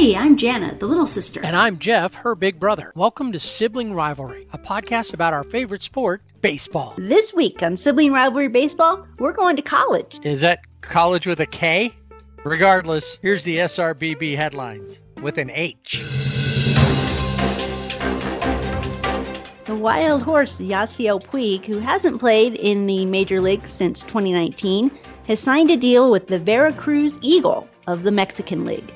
Hey, I'm Jana, the little sister. And I'm Jeff, her big brother. Welcome to Sibling Rivalry, a podcast about our favorite sport, baseball. This week on Sibling Rivalry Baseball, we're going to college. Is that college with a K? Regardless, here's the SRBB headlines with an H. The wild horse Yasiel Puig, who hasn't played in the major leagues since 2019, has signed a deal with the Veracruz Eagle of the Mexican League.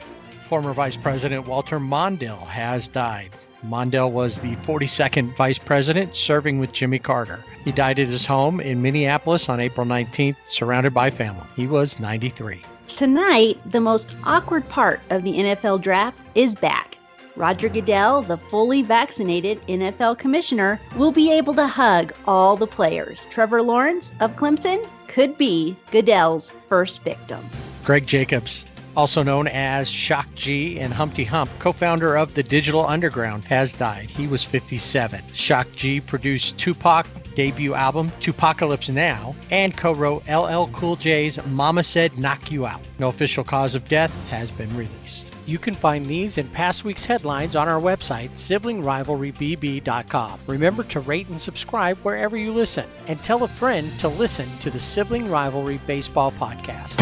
Former Vice President Walter Mondale has died. Mondale was the 42nd Vice President, serving with Jimmy Carter. He died at his home in Minneapolis on April 19th, surrounded by family. He was 93. Tonight, the most awkward part of the NFL draft is back. Roger Goodell, the fully vaccinated NFL commissioner, will be able to hug all the players. Trevor Lawrence of Clemson could be Goodell's first victim. Greg Jacobs, also known as Shock G and Humpty Hump, co-founder of the Digital Underground, has died. He was 57. Shock G produced Tupac debut album, Tupacalypse Now, and co-wrote LL Cool J's Mama Said Knock You Out. No official cause of death has been released. You can find these and past week's headlines on our website, siblingrivalrybb.com. Remember to rate and subscribe wherever you listen, and tell a friend to listen to the Sibling Rivalry Baseball Podcast.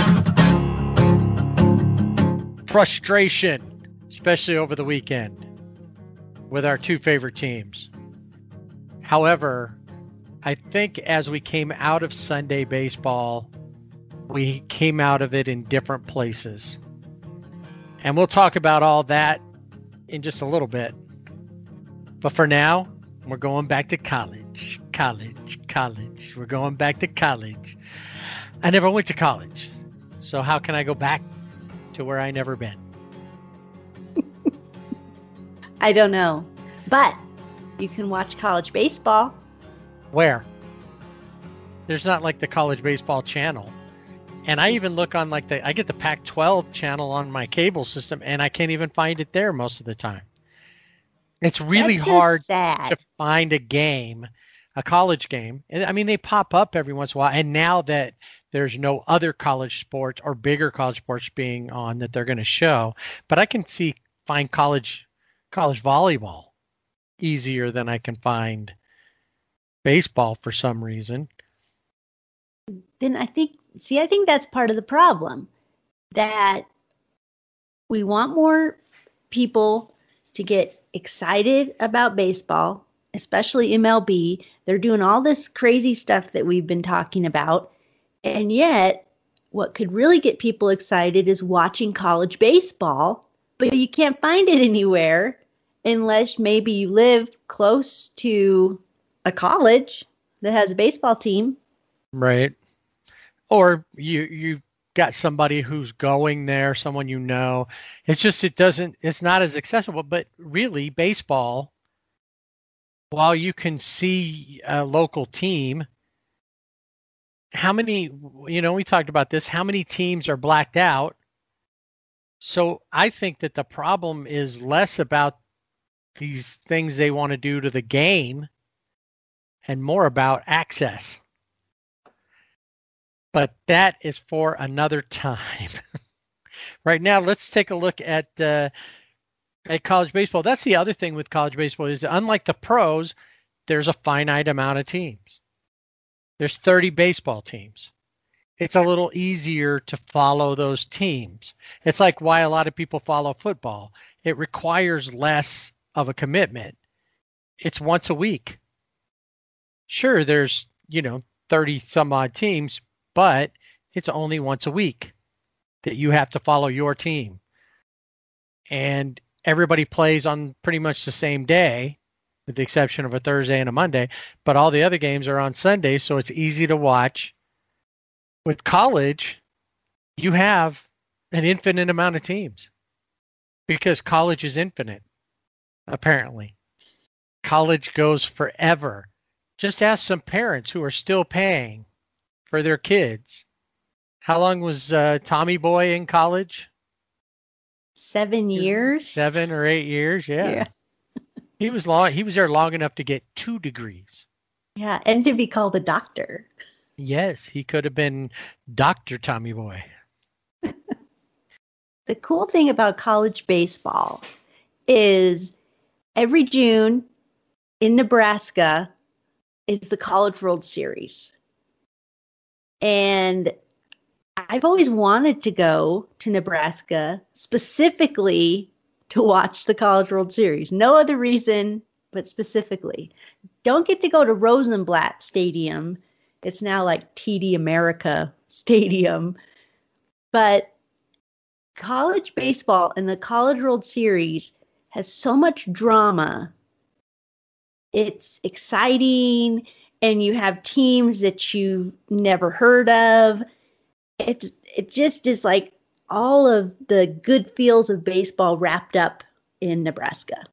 Frustration, especially over the weekend, with our two favorite teams. However, I think as we came out of Sunday baseball, we came out of it in different places. And we'll talk about all that in just a little bit. But for now, we're going back to college. We're going back to college. I never went to college. So how can I go back to where I never been? I don't know. But you can watch college baseball. Where? There's not like the college baseball channel. And I even look on I get the Pac-12 channel on my cable system, and I can't even find it there most of the time. It's really hard to find a college game. I mean, they pop up every once in a while. And now that there's no other college sports or bigger college sports being on that they're going to show, but I can find college volleyball easier than I can find baseball for some reason. Then I think that's part of the problem, that we want more people to get excited about baseball, especially MLB. They're doing all this crazy stuff that we've been talking about. And yet what could really get people excited is watching college baseball, but you can't find it anywhere unless maybe you live close to a college that has a baseball team. Right. Or you've got somebody who's going there, someone you know. It's just it's not as accessible. But really, baseball, while you can see a local team, how many, we talked about this, how many teams are blacked out? So I think that the problem is less about these things they want to do to the game and more about access. But that is for another time. Right now, let's take a look at college baseball. That's the other thing with college baseball is, unlike the pros, there's a finite amount of teams. There's 30 baseball teams. It's a little easier to follow those teams. It's like why a lot of people follow football. It requires less of a commitment. It's once a week. Sure, there's, 30 some odd teams, but it's only once a week that you have to follow your team. And everybody plays on pretty much the same day, with the exception of a Thursday and a Monday, but all the other games are on Sunday, so it's easy to watch. With college, you have an infinite amount of teams because college is infinite, apparently. College goes forever. Just ask some parents who are still paying for their kids. How long was Tommy Boy in college? 7 years. 7 or 8 years, yeah. He was there long enough to get 2 degrees. Yeah, and to be called a doctor. Yes, he could have been Dr. Tommy Boy. The cool thing about college baseball is every June in Nebraska is the College World Series. And I've always wanted to go to Nebraska specifically to watch the College World Series. No other reason, but specifically. Don't get to go to Rosenblatt Stadium. It's now like TD America Stadium. But college baseball and the College World Series has so much drama. It's exciting, and you have teams that you've never heard of. It just is like all of the good feels of baseball wrapped up in Nebraska.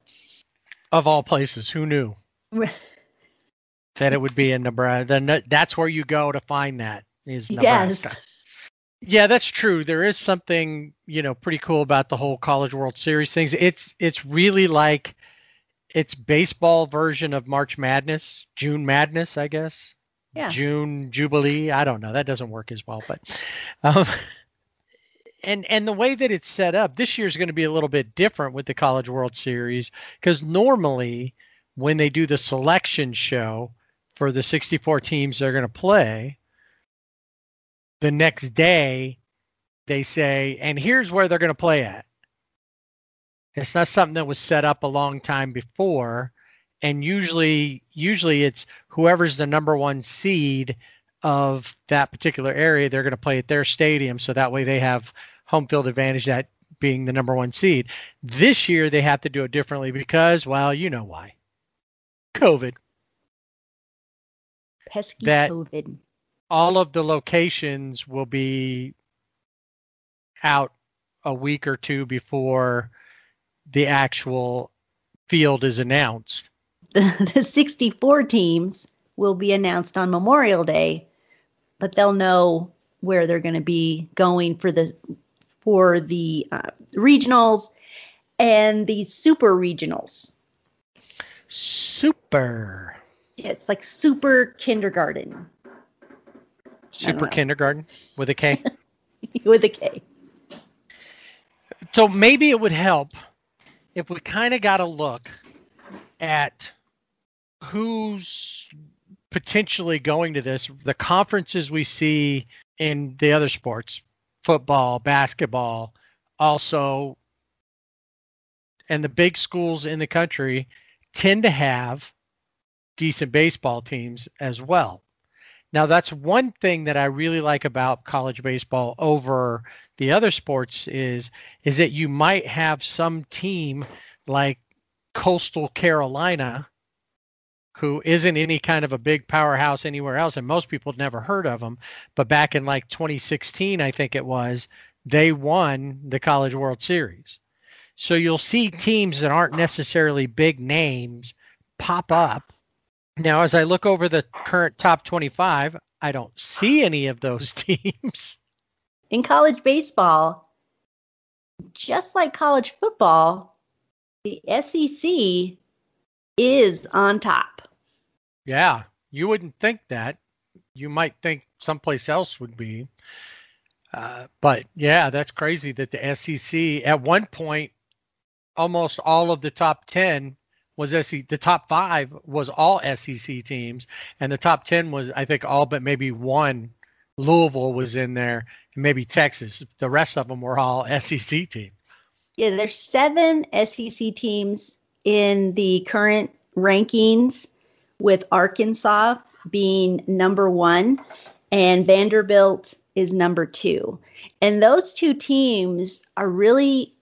Of all places, who knew that it would be in Nebraska? That's where you go to find that is Nebraska. Yes. Yeah, that's true. There is something, pretty cool about the whole College World Series things. It's really like it's baseball version of March Madness, June Madness, I guess. Yeah. June Jubilee. I don't know. That doesn't work as well, but and the way that it's set up this year is going to be a little bit different with the College World Series, because normally when they do the selection show for the 64 teams they're going to play, the next day they say, and here's where they're going to play at. It's not something that was set up a long time before. And usually it's whoever's the number one seed of that particular area, they're going to play at their stadium. So that way they have home field advantage, that being the number one seed. This year they have to do it differently because, well, you know why. COVID. Pesky COVID. All of the locations will be out a week or two before the actual field is announced. The 64 teams will be announced on Memorial Day, but they'll know where they're going to be going for the regionals and the super regionals. Super. Yeah, it's like super kindergarten. Super kindergarten with a K? With a K. So maybe it would help if we kind of got a look at who's potentially going to this, the conferences we see in the other sports, football, basketball, also, and the big schools in the country tend to have decent baseball teams as well. Now, that's one thing that I really like about college baseball over the other sports is that you might have some team like Coastal Carolina, who isn't any kind of a big powerhouse anywhere else, and most people had never heard of them. But back in like 2016, I think it was, they won the College World Series. So you'll see teams that aren't necessarily big names pop up. Now, as I look over the current top 25, I don't see any of those teams. In college baseball, just like college football, the SEC is on top. Yeah, you wouldn't think that. You might think someplace else would be. But yeah, that's crazy that the SEC, at one point, almost all of the top 10 was SEC. The top 5 was all SEC teams, and the top 10 was, I think, all but maybe one. Louisville was in there, and maybe Texas. The rest of them were all SEC teams. Yeah, there's 7 SEC teams in the current rankings, with Arkansas being number 1 and Vanderbilt is number 2. And those two teams are really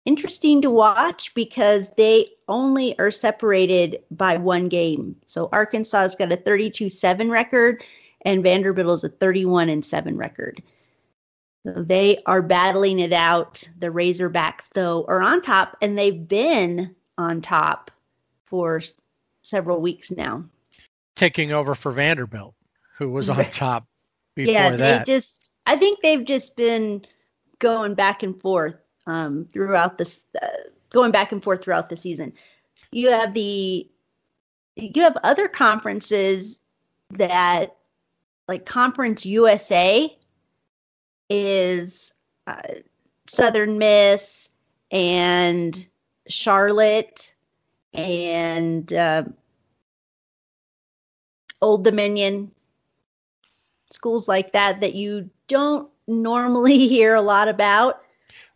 interesting to watch because they only are separated by 1 game. So Arkansas's got a 32-7 record and Vanderbilt is a 31-7 record. So they are battling it out. The Razorbacks, though, are on top, and they've been on top for several weeks now. Taking over for Vanderbilt, who was on top before that. I think they've just been going back and forth throughout the season. You have other conferences that, like Conference USA, is Southern Miss and Charlotte and Old Dominion, schools like that you don't normally hear a lot about.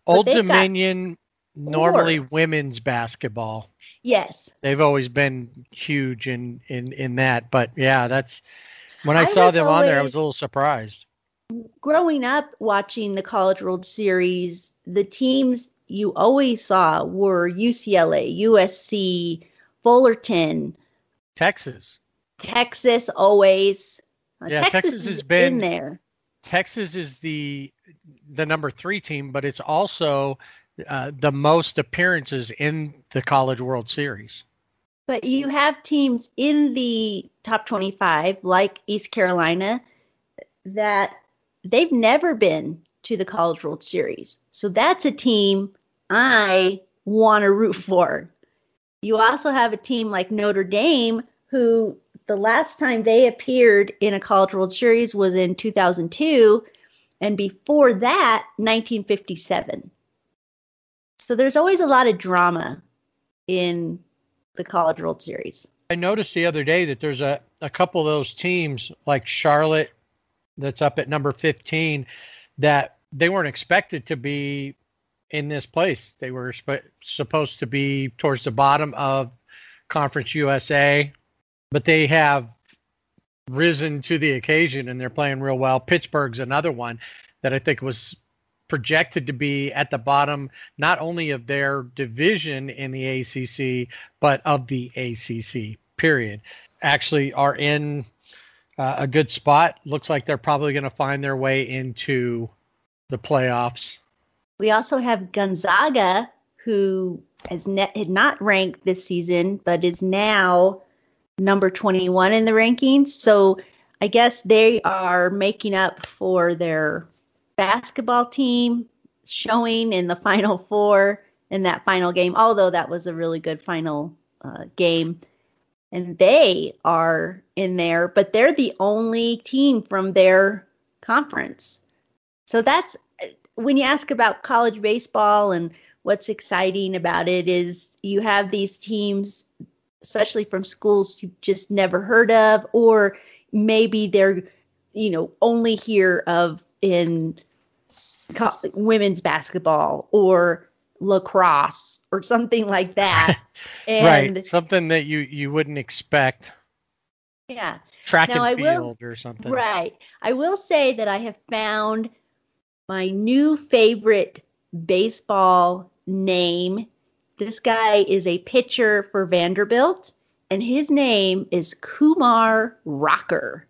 Old Dominion, normally women's basketball. Yes. They've always been huge in that. But yeah, that's when I saw them on there, I was a little surprised. Growing up watching the College World Series, the teams you always saw were UCLA, USC, Fullerton, Texas always. Yeah, Texas has been in there. Texas is the number 3 team, but it's also the most appearances in the College World Series. But you have teams in the top 25, like East Carolina, that they've never been to the College World Series. So that's a team I want to root for. You also have a team like Notre Dame, who the last time they appeared in a College World Series was in 2002, and before that, 1957. So there's always a lot of drama in the College World Series. I noticed the other day that there's a couple of those teams like Charlotte that's up at number 15 that they weren't expected to be in this place. They were supposed to be towards the bottom of Conference USA, but they have risen to the occasion and they're playing real well. Pittsburgh's another one that I think was projected to be at the bottom, not only of their division in the ACC, but of the ACC, period. Actually are in a good spot. Looks like they're probably going to find their way into the playoffs. We also have Gonzaga, who has not ranked this season, but is now number 21 in the rankings. So I guess they are making up for their basketball team showing in the Final Four in that final game, although that was a really good final game. And they are in there, but they're the only team from their conference. So that's when you ask about college baseball and what's exciting about it is you have these teams, especially from schools you've just never heard of, or maybe they're, only hear of in women's basketball or lacrosse or something like that. And right. Something that you wouldn't expect. Yeah. Track and field or something. Right. I will say that I have found my new favorite baseball name. This guy is a pitcher for Vanderbilt, and his name is Kumar Rocker.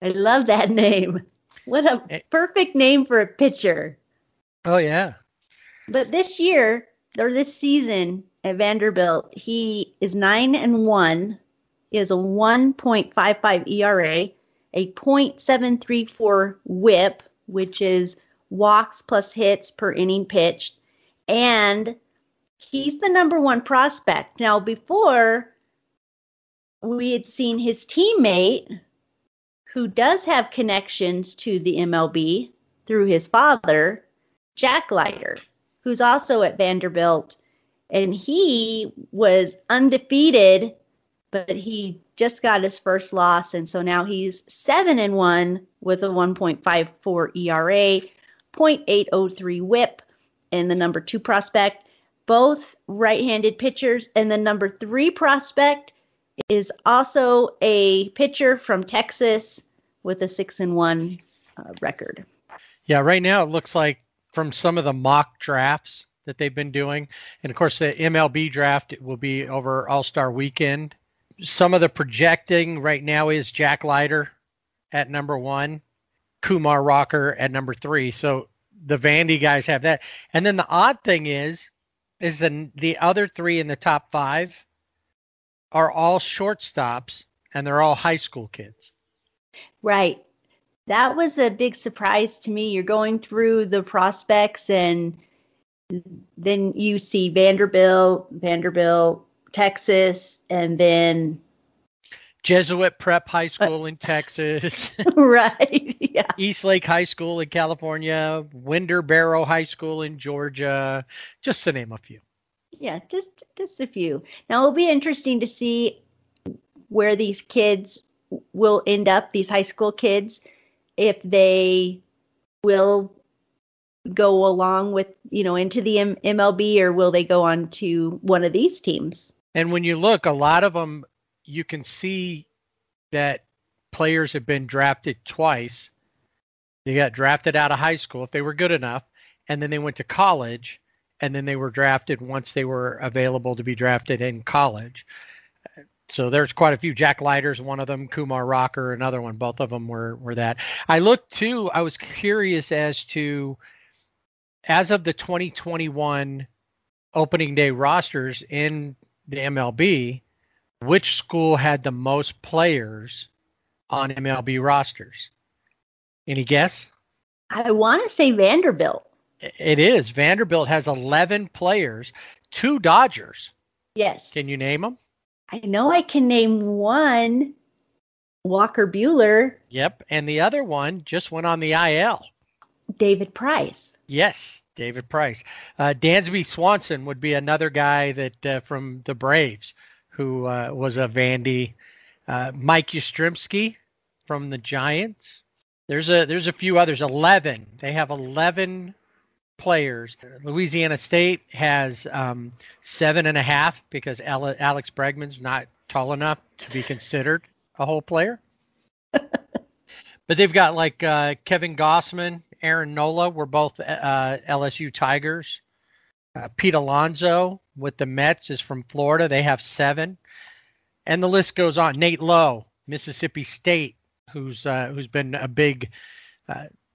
I love that name. What a perfect name for a pitcher. Oh, yeah. But this season at Vanderbilt, he is 9-1. He has a 1.55 ERA, a .734 WHIP, which is walks plus hits per inning pitched, and he's the number 1 prospect. Now, before, we had seen his teammate, who does have connections to the MLB through his father, Jack Leiter, who's also at Vanderbilt, and he was undefeated, but he just got his first loss, and so now he's 7-1 with a 1.54 ERA, .803 WHIP, and the number 2 prospect, both right-handed pitchers, and the number 3 prospect is also a pitcher from Texas with a 6-1 record. Yeah, right now it looks like from some of the mock drafts that they've been doing, and of course the MLB draft will be over All-Star Weekend. Some of the projecting right now is Jack Leiter at number 1, Kumar Rocker at number 3. So the Vandy guys have that. And then the odd thing is the other 3 in the top 5 are all shortstops, and they're all high school kids. Right. That was a big surprise to me. You're going through the prospects, and then you see Vanderbilt, Texas, and then Jesuit Prep High School in Texas, Right. Yeah. Eastlake High School in California, Winder Barrow High School in Georgia, just to name a few. Yeah, just a few. Now it'll be interesting to see where these kids will end up, these high school kids, if they will go along with, into the MLB, or will they go on to one of these teams? And when you look, a lot of them, you can see that players have been drafted twice. They got drafted out of high school if they were good enough, and then they went to college, and then they were drafted once they were available to be drafted in college. So there's quite a few. Jack Leiter's one of them, Kumar Rocker, another one. Both of them were that. I looked too, I was curious as to, as of the 2021 opening day rosters in the MLB, which school had the most players on MLB rosters? Any guess? I want to say Vanderbilt. It is. Vanderbilt has 11 players, 2 Dodgers. Yes. Can you name them? I know I can name one, Walker Buehler. Yep. And the other one just went on the IL. David Price. Yes, David Price. Dansby Swanson would be another guy that from the Braves who was a Vandy. Mike Yastrzemski from the Giants. There's a few others. 11. They have 11 players. Louisiana State has 7.5 because Alex Bregman's not tall enough to be considered a whole player. But they've got like Kevin Gossman, Aaron Nola were both LSU Tigers. Pete Alonso with the Mets is from Florida. They have 7. And the list goes on. Nate Lowe, Mississippi State, who's been a big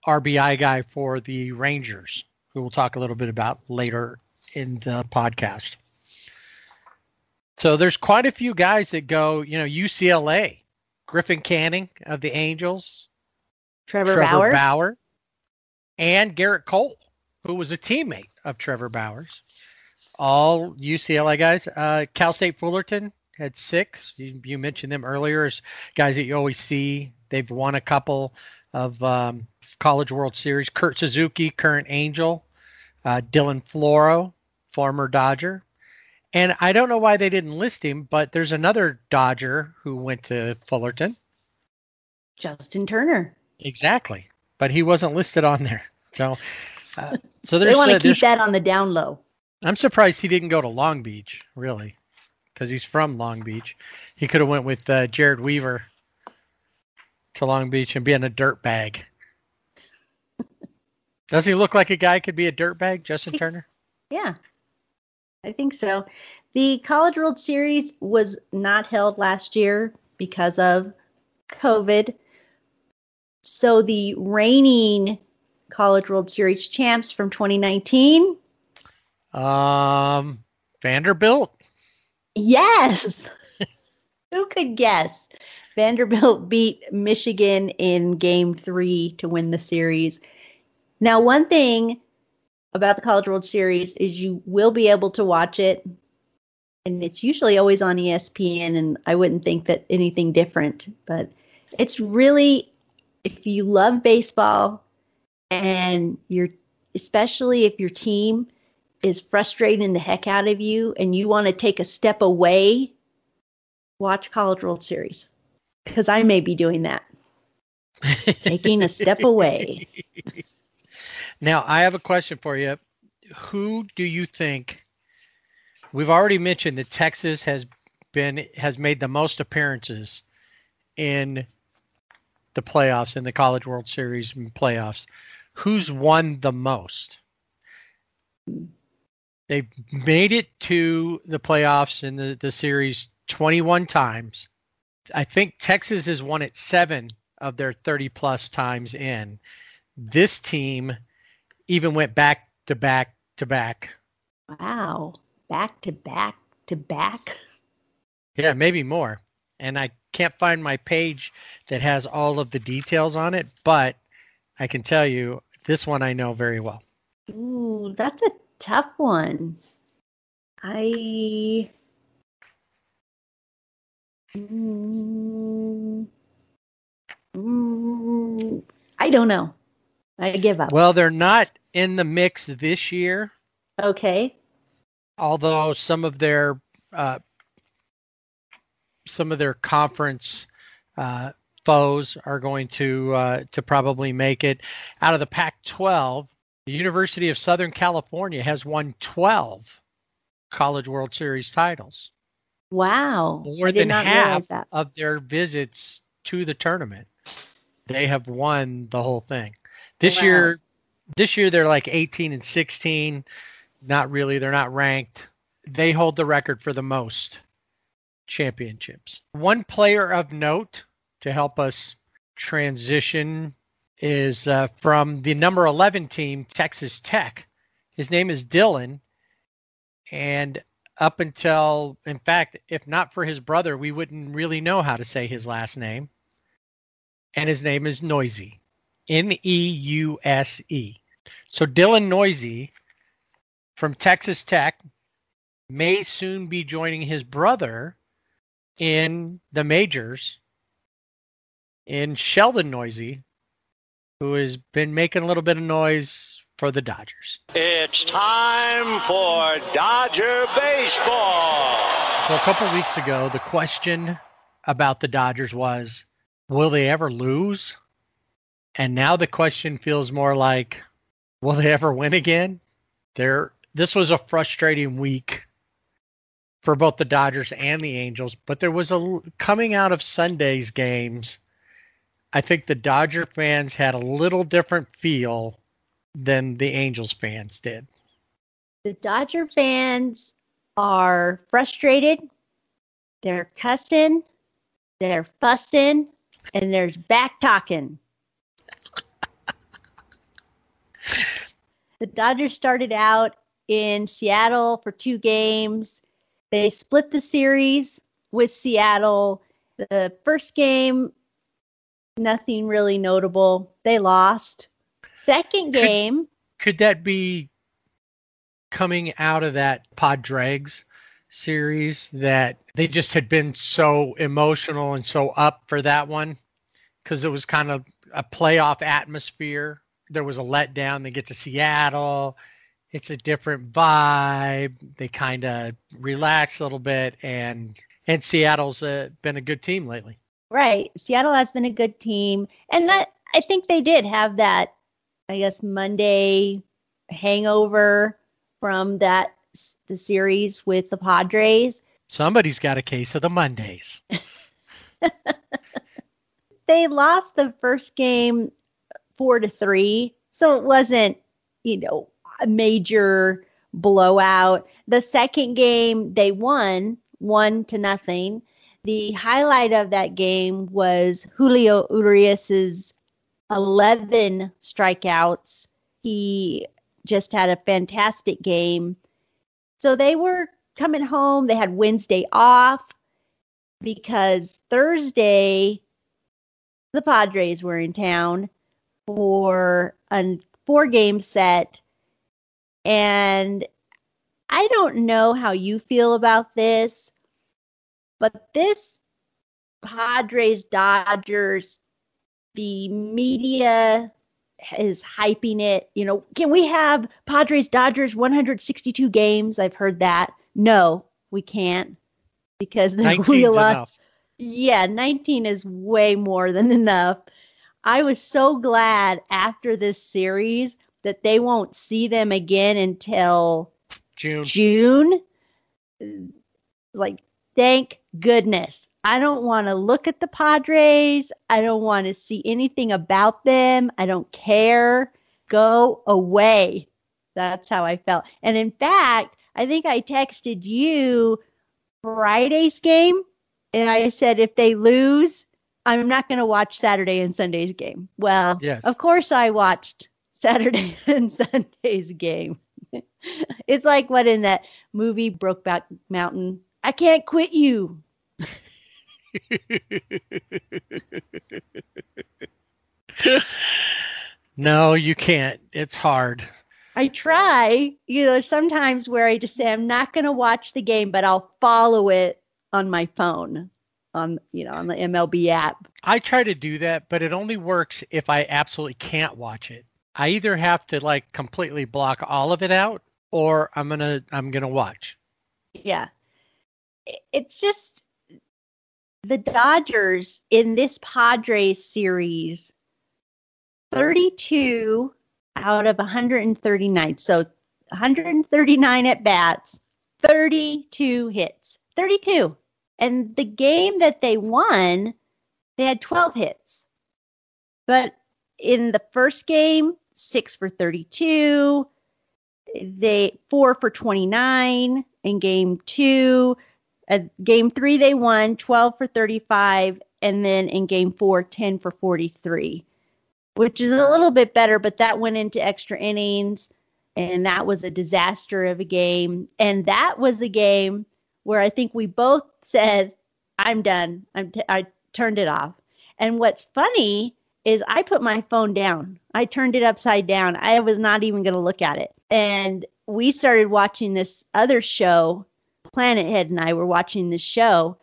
RBI guy for the Rangers, who we'll talk a little bit about later in the podcast. So there's quite a few guys that go, UCLA, Griffin Canning of the Angels, Trevor Bauer, and Garrett Cole, who was a teammate of Trevor Bauer's. All UCLA guys. Cal State Fullerton had 6. You mentioned them earlier as guys that you always see. They've won a couple of College World Series. Kurt Suzuki, current Angel. Dylan Floro, former Dodger. And I don't know why they didn't list him, but there's another Dodger who went to Fullerton. Justin Turner. Exactly. But he wasn't listed on there. So there's, they want to keep that on the down low. I'm surprised he didn't go to Long Beach, really, because he's from Long Beach. He could have went with Jared Weaver to Long Beach and being a dirtbag. Does he look like a guy could be a dirtbag, Justin Turner? Yeah, I think so. The College World Series was not held last year because of COVID. So the reigning College World Series champs from 2019. Vanderbilt. Yes. Who could guess? Vanderbilt beat Michigan in Game 3 to win the series. Now, one thing about the College World Series is you will be able to watch it, and it's usually always on ESPN, and I wouldn't think that anything different, but it's really, if you love baseball and especially if your team is frustrating the heck out of you and you want to take a step away, watch College World Series, because I may be doing that. Taking a step away. Now, I have a question for you. Who do you think, we've already mentioned that Texas has made the most appearances in the playoffs, in the College World Series playoffs. Who's won the most? They've made it to the playoffs in the series 21 times. I think Texas has won it 7 of their 30 plus times in. This team even went back to back to back. Wow. Back to back to back. Yeah, maybe more. And I can't find my page that has all of the details on it, but I can tell you this one I know very well. Ooh, that's a tough one. Mm, I don't know. I give up. Well, they're not in the mix this year, Okay. although uh, some of their conference foes are going to probably make it. Out of the Pac-12, the University of Southern California has won 12 College World Series titles, Wow. I more did than not half realize that. of their visits to the tournament. They have won the whole thing. This Wow. year, this year they're like 18 and 16. Not really. They're not ranked. They hold the record for the most championships. One player of note to help us transition is from the number 11 team, Texas Tech. His name is Dylan. And up until, in fact, if not for his brother, we wouldn't really know how to say his last name. And his name is Noisy, Neuse. So Dylan Noisy from Texas Tech may soon be joining his brother in the majors in Sheldon Noisy, who has been making a little bit of noise for the Dodgers. It's time for Dodger baseball. So a couple weeks ago, the question about the Dodgers was, will they ever lose? And now the question feels more like, will they ever win again? This was a frustrating week for both the Dodgers and the Angels, but there was coming out of Sunday's games, I think the Dodger fans had a little different feel than the Angels fans did. The Dodger fans are frustrated. They're cussing. They're fussing. And they're back talking. The Dodgers started out in Seattle for 2 games. They split the series with Seattle. The first game, nothing really notable. They lost. Second game. Could that be coming out of that Padres series that they just had been so emotional and so up for that one? Because it was kind of a playoff atmosphere. There was a letdown. They get to Seattle. It's a different vibe. They kind of relax a little bit, and Seattle's been a good team lately. Right. Seattle has been a good team. And I think they did have that, I guess, Monday hangover from the series with the Padres. Somebody's got a case of the Mondays. They lost the first game 4-3. So it wasn't, a major blowout. The second game, they won 1-0. The highlight of that game was Julio Urias's 11 strikeouts. He just had a fantastic game. So they were coming home. They had Wednesday off because Thursday, the Padres were in town for a 4-game set. And I don't know how you feel about this, but this Padres Dodgers, the media is hyping it. Can we have Padres Dodgers 162 games? I've heard that. No, we can't, because the 19's enough. Yeah, 19 is way more than enough. I was so glad after this series that they won't see them again until June. Like, thank goodness. I don't want to look at the Padres. I don't want to see anything about them. I don't care. Go away. That's how I felt. And in fact, I think I texted you Friday's game, and I said, if they lose, I'm not going to watch Saturday and Sunday's game. Well, yes. Of course I watched Saturday and Sunday's game. It's like what in that movie Brokeback Mountain? I can't quit you. No, you can't. It's hard. I try. Sometimes where I just say I'm not going to watch the game, but I'll follow it on my phone. on the MLB app. I try to do that, but it only works if I absolutely can't watch it. I either have to like completely block all of it out, or I'm gonna watch. Yeah. It's just the Dodgers in this Padres series, 32 out of 139. So 139 at bats, 32 hits, 32. And the game that they won, they had 12 hits. But in the first game, 6 for 32, they 4 for 29 in game 2. Game 3, they won 12 for 35. And then in game 4, 10 for 43, which is a little bit better, but that went into extra innings. And that was a disaster of a game. And that was a game where I think we both said, I'm done. I turned it off. And what's funny is I put my phone down. I turned it upside down. I was not even going to look at it. And we started watching this other show. Planet Head and I were watching this show.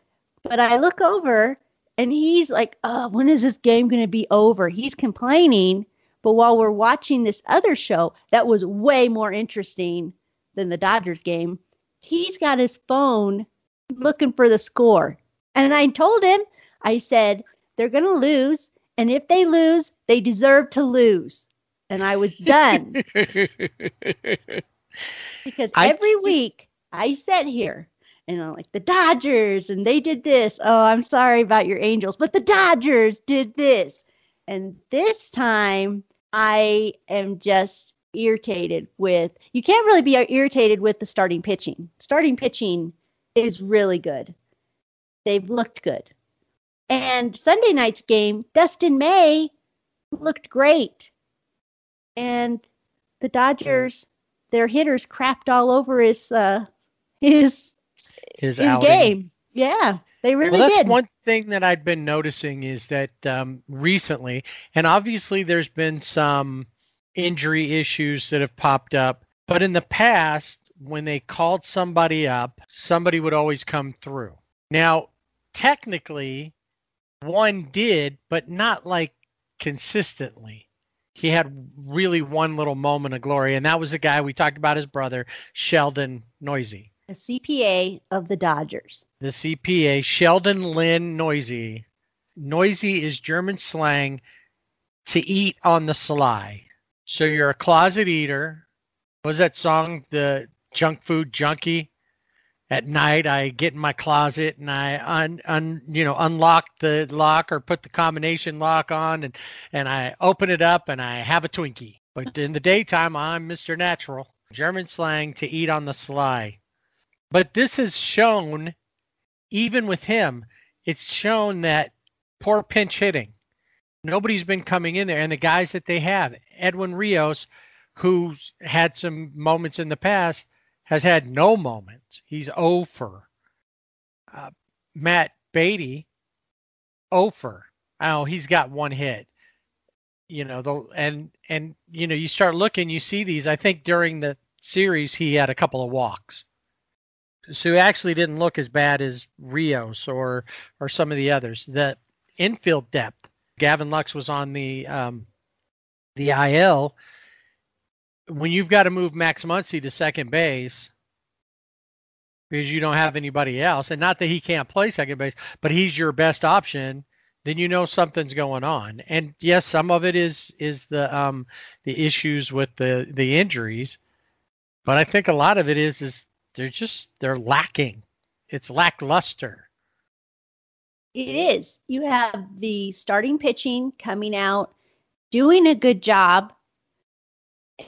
But I look over and he's like, oh, when is this game going to be over? He's complaining. But while we're watching this other show that was way more interesting than the Dodgers game, he's got his phone looking for the score. And I told him, I said, they're going to lose. And if they lose, they deserve to lose. And I was done. Because every week I sit here and I'm like, the Dodgers, and they did this. Oh, I'm sorry about your Angels, but the Dodgers did this. And this time I am just irritated with, you can't really be irritated with the starting pitching. Starting pitching is really good. They've looked good. And Sunday night's game, Dustin May looked great. And the Dodgers, their hitters crapped all over his game. Yeah, they really that's did. One thing that I'd been noticing is that recently, and obviously there's been some injury issues that have popped up, but in the past, when they called somebody up, somebody would always come through. Now, technically, one did, but not like consistently. He had really one little moment of glory, and that was the guy we talked about, his brother, Sheldon Noisy. The CPA of the Dodgers. The CPA, Sheldon Lynn Noisy. Noisy is German slang to eat on the sly. So you're a closet eater. What was that song, the Junk Food Junkie? At night, I get in my closet and I unlock the lock or put the combination lock on, and I open it up and I have a Twinkie. But in the daytime, I'm Mr. Natural. German slang to eat on the sly. But this has shown, even with him, it's shown that poor pinch hitting. Nobody's been coming in there. And the guys that they have, Edwin Rios, who's had some moments in the past, has had no moments. He's 0 for. Matt Beatty, 0 for. Oh, he's got one hit. And you start looking, you see these. I think during the series he had a couple of walks. So he actually didn't look as bad as Rios or some of the others. The infield depth. Gavin Lux was on the IL. When you've got to move Max Muncy to second base because you don't have anybody else, and not that he can't play second base, but he's your best option, then you know something's going on. And yes, some of it is the issues with the injuries, but I think a lot of it is they're lacking. It's lackluster. It is. You have the starting pitching coming out, doing a good job.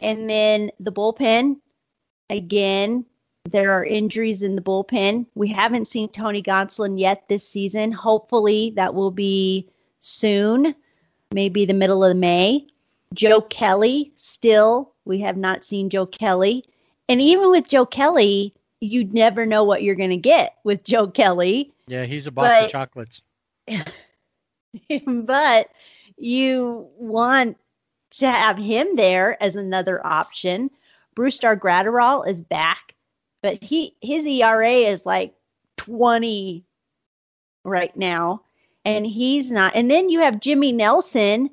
And then the bullpen, again, there are injuries in the bullpen. We haven't seen Tony Gonsolin yet this season. Hopefully that will be soon, maybe the middle of May. Joe Kelly, still, we have not seen Joe Kelly. And even with Joe Kelly, you'd never know what you're going to get with Joe Kelly. Yeah, he's a box of chocolates. But you want to have him there as another option. Brusdar Graterol is back, but his ERA is like 20 right now, and he's not. And then you have Jimmy Nelson,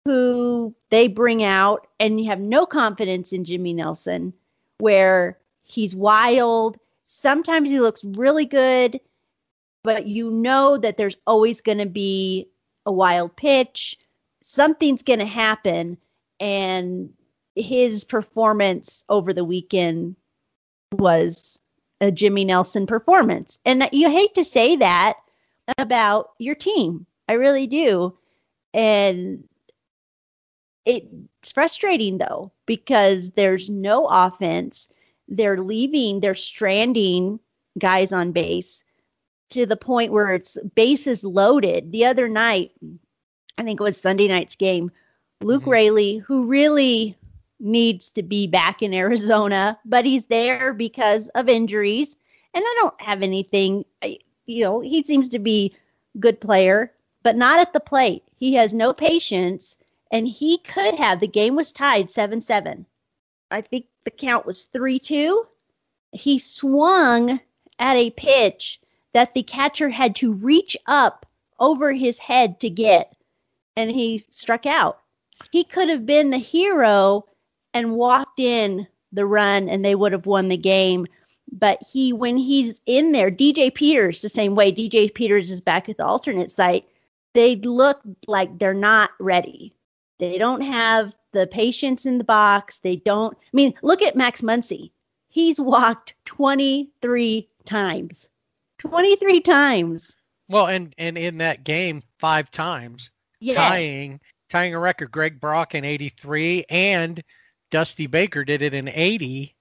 who they bring out, and you have no confidence in Jimmy Nelson, where he's wild. Sometimes he looks really good, but you know that there's always going to be a wild pitch. Something's going to happen. And his performance over the weekend was a Jimmy Nelson performance. And you hate to say that about your team. I really do. And it's frustrating, though, because there's no offense. They're stranding guys on base to the point where it's bases loaded. The other night, I think it was Sunday night's game, Luke Raley, who really needs to be back in Arizona, but he's there because of injuries. And I don't have anything, he seems to be a good player, but not at the plate. He has no patience, and he could have. The game was tied 7-7. I think the count was 3-2. He swung at a pitch that the catcher had to reach up over his head to get, and he struck out. He could have been the hero and walked in the run, and they would have won the game. But when he's in there, DJ Peters, the same way. DJ Peters is back at the alternate site. They look like they're not ready. They don't have the patience in the box. Look at Max Muncy. He's walked 23 times. 23 times. Well, and in that game, 5 times, yes. tying a record. Greg Brock in 83 and Dusty Baker did it in 80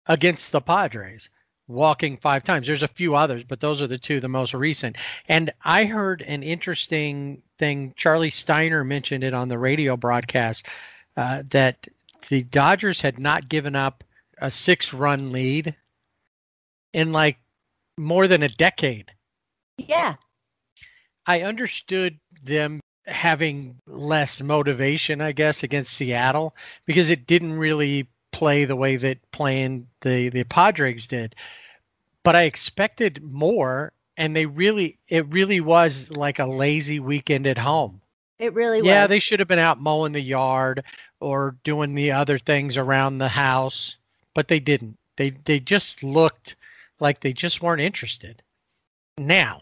against the Padres, walking 5 times. There's a few others, but those are the most recent. And I heard an interesting thing. Charlie Steiner mentioned it on the radio broadcast, that the Dodgers had not given up a 6-run lead in like more than a decade. Yeah. I understood them having less motivation, I guess, against Seattle because it didn't really play the way that playing the Padres did. But I expected more, and it really was like a lazy weekend at home. It really was. Yeah, they should have been out mowing the yard or doing the other things around the house, but they didn't. They just looked like they just weren't interested. Now,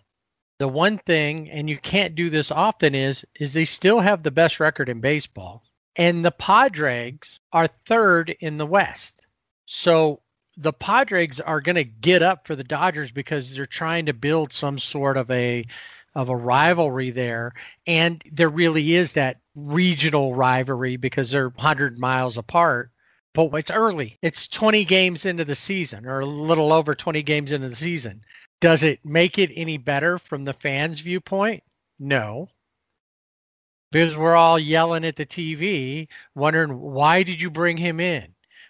the one thing, and you can't do this often, is they still have the best record in baseball. And the Padres are 3rd in the West. So the Padres are going to get up for the Dodgers because they're trying to build some sort of a rivalry there. And there really is that regional rivalry because they're 100 miles apart. But it's early. It's 20 games into the season, or a little over 20 games into the season. Does it make it any better from the fans' viewpoint? No. Because we're all yelling at the TV, wondering, why did you bring him in?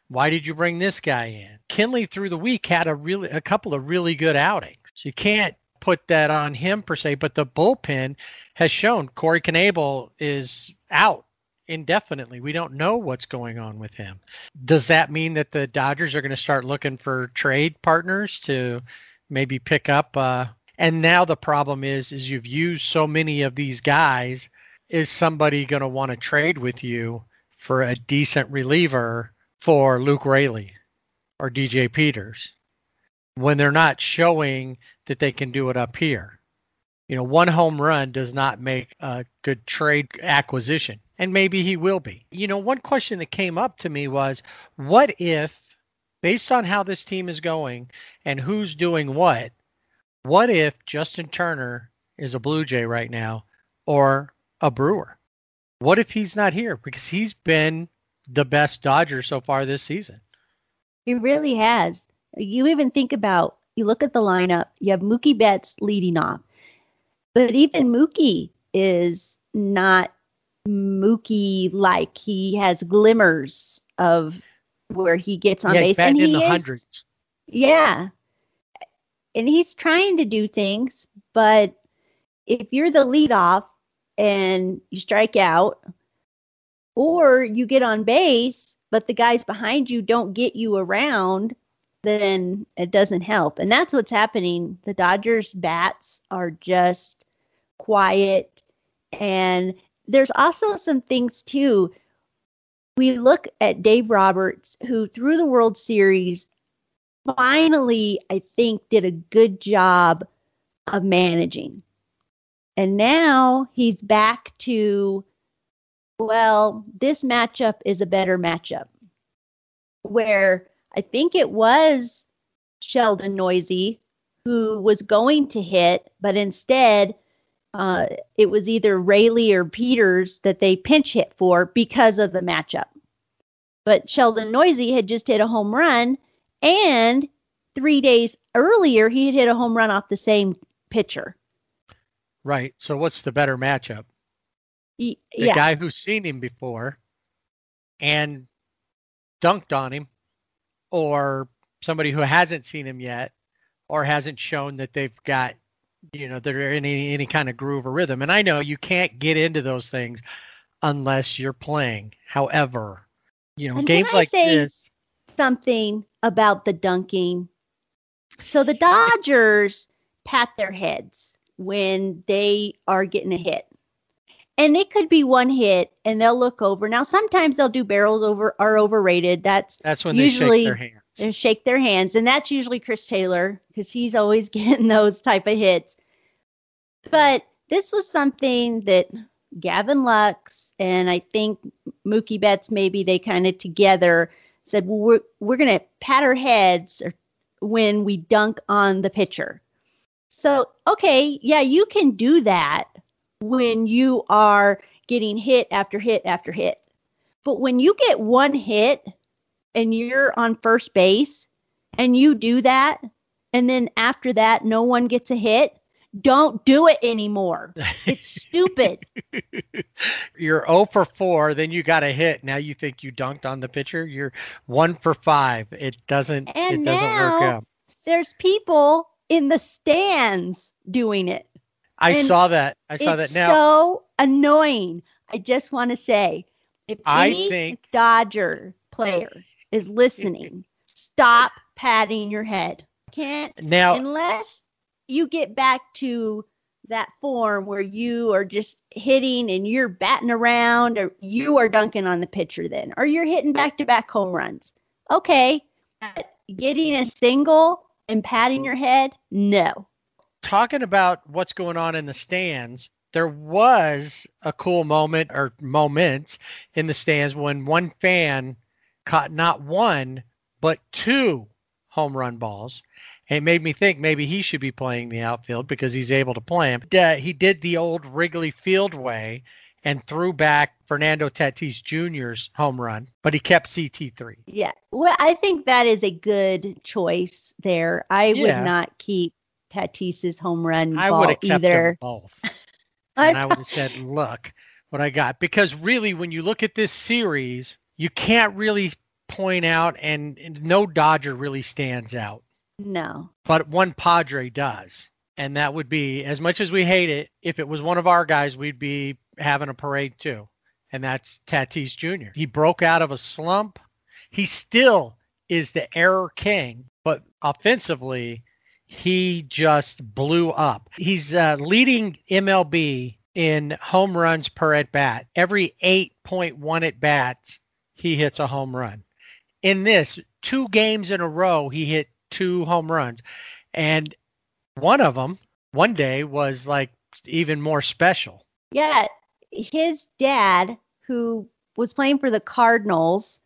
Why did you bring this guy in? Kinley through the week had a couple of really good outings. So you can't put that on him per se, but the bullpen has shown Corey Knebel is out indefinitely. We don't know what's going on with him. Does that mean that the Dodgers are going to start looking for trade partners to maybe pick up? And now the problem is you've used so many of these guys. Is somebody going to want to trade with you for a decent reliever for Luke Raley or DJ Peters when they're not showing that they can do it up here? One home run does not make a good trade acquisition, and maybe he will be. One question that came up to me was, what if, based on how this team is going and who's doing what if Justin Turner is a Blue Jay right now or a Brewer? What if he's not here? Because he's been the best Dodger so far this season. He really has. You even think about, you look at the lineup, you have Mookie Betts leading off. But even Mookie is not Mookie-like. He has glimmers of where he gets on base. And he is hundreds. Yeah. And he's trying to do things, but if you're the leadoff and you strike out, or you get on base, but the guys behind you don't get you around, then it doesn't help. And that's what's happening. The Dodgers bats are just quiet. And there's also some things too. We look at Dave Roberts, who through the World Series finally, I think, did a good job of managing. And now he's back to, well, this matchup is a better matchup. Where I think it was Sheldon Noisy who was going to hit, but instead it was either Rayleigh or Peters that they pinch hit for because of the matchup. But Sheldon Noisy had just hit a home run, and 3 days earlier he had hit a home run off the same pitcher. Right. So what's the better matchup? The guy who's seen him before and dunked on him, or somebody who hasn't seen him yet or hasn't shown that they've got, they're in any kind of groove or rhythm. And I know you can't get into those things unless you're playing. However, and games can I like say this. Something about the dunking. So the Dodgers pat their heads when they are getting a hit. And it could be one hit and they'll look over. Now, sometimes they'll do barrels are overrated. That's when usually they shake their hands. They shake their hands. And that's usually Chris Taylor because he's always getting those type of hits. But this was something that Gavin Lux and I think Mookie Betts, maybe they kind of together said, well, we're going to pat our heads when we dunk on the pitcher. So, okay, yeah, you can do that when you are getting hit after hit after hit. But when you get one hit and you're on first base and you do that, and then after that, no one gets a hit, don't do it anymore. It's stupid. You're 0 for 4, then you got a hit. Now you think you dunked on the pitcher. You're 1 for 5. It doesn't work out. There's people in the stands doing it. I saw that now. It's so annoying. I just want to say, if any Dodger player is listening, stop patting your head. Unless you get back to that form where you are just hitting and you're batting around, or you are dunking on the pitcher then, or you're hitting back-to-back home runs. Okay, but getting a single and patting your head, no. Talking about what's going on in the stands, there was a cool moment or moments in the stands when one fan caught not one, but 2 home run balls. And it made me think maybe he should be playing the outfield because he's able to play him. He did the old Wrigley Field way and threw back Fernando Tatis Jr.'s home run, but he kept CT3. Yeah, well, I think that is a good choice there. I would not keep Tatis's home run I ball would have kept either. them both. And I would have said, look what I got. Because really, when you look at this series, you can't really point out, and no Dodger really stands out. No. But one Padre does. And that would be, as much as we hate it, if it was one of our guys, we'd be having a parade too. And that's Tatis Jr. He broke out of a slump. He still is the error king, but offensively, he just blew up. He's leading MLB in home runs per at bat. Every 8.1 at bats, he hits a home run. In this, 2 games in a row, he hit 2 home runs. And one of them, one day, was like even more special. Yeah, his dad, who was playing for the Cardinals,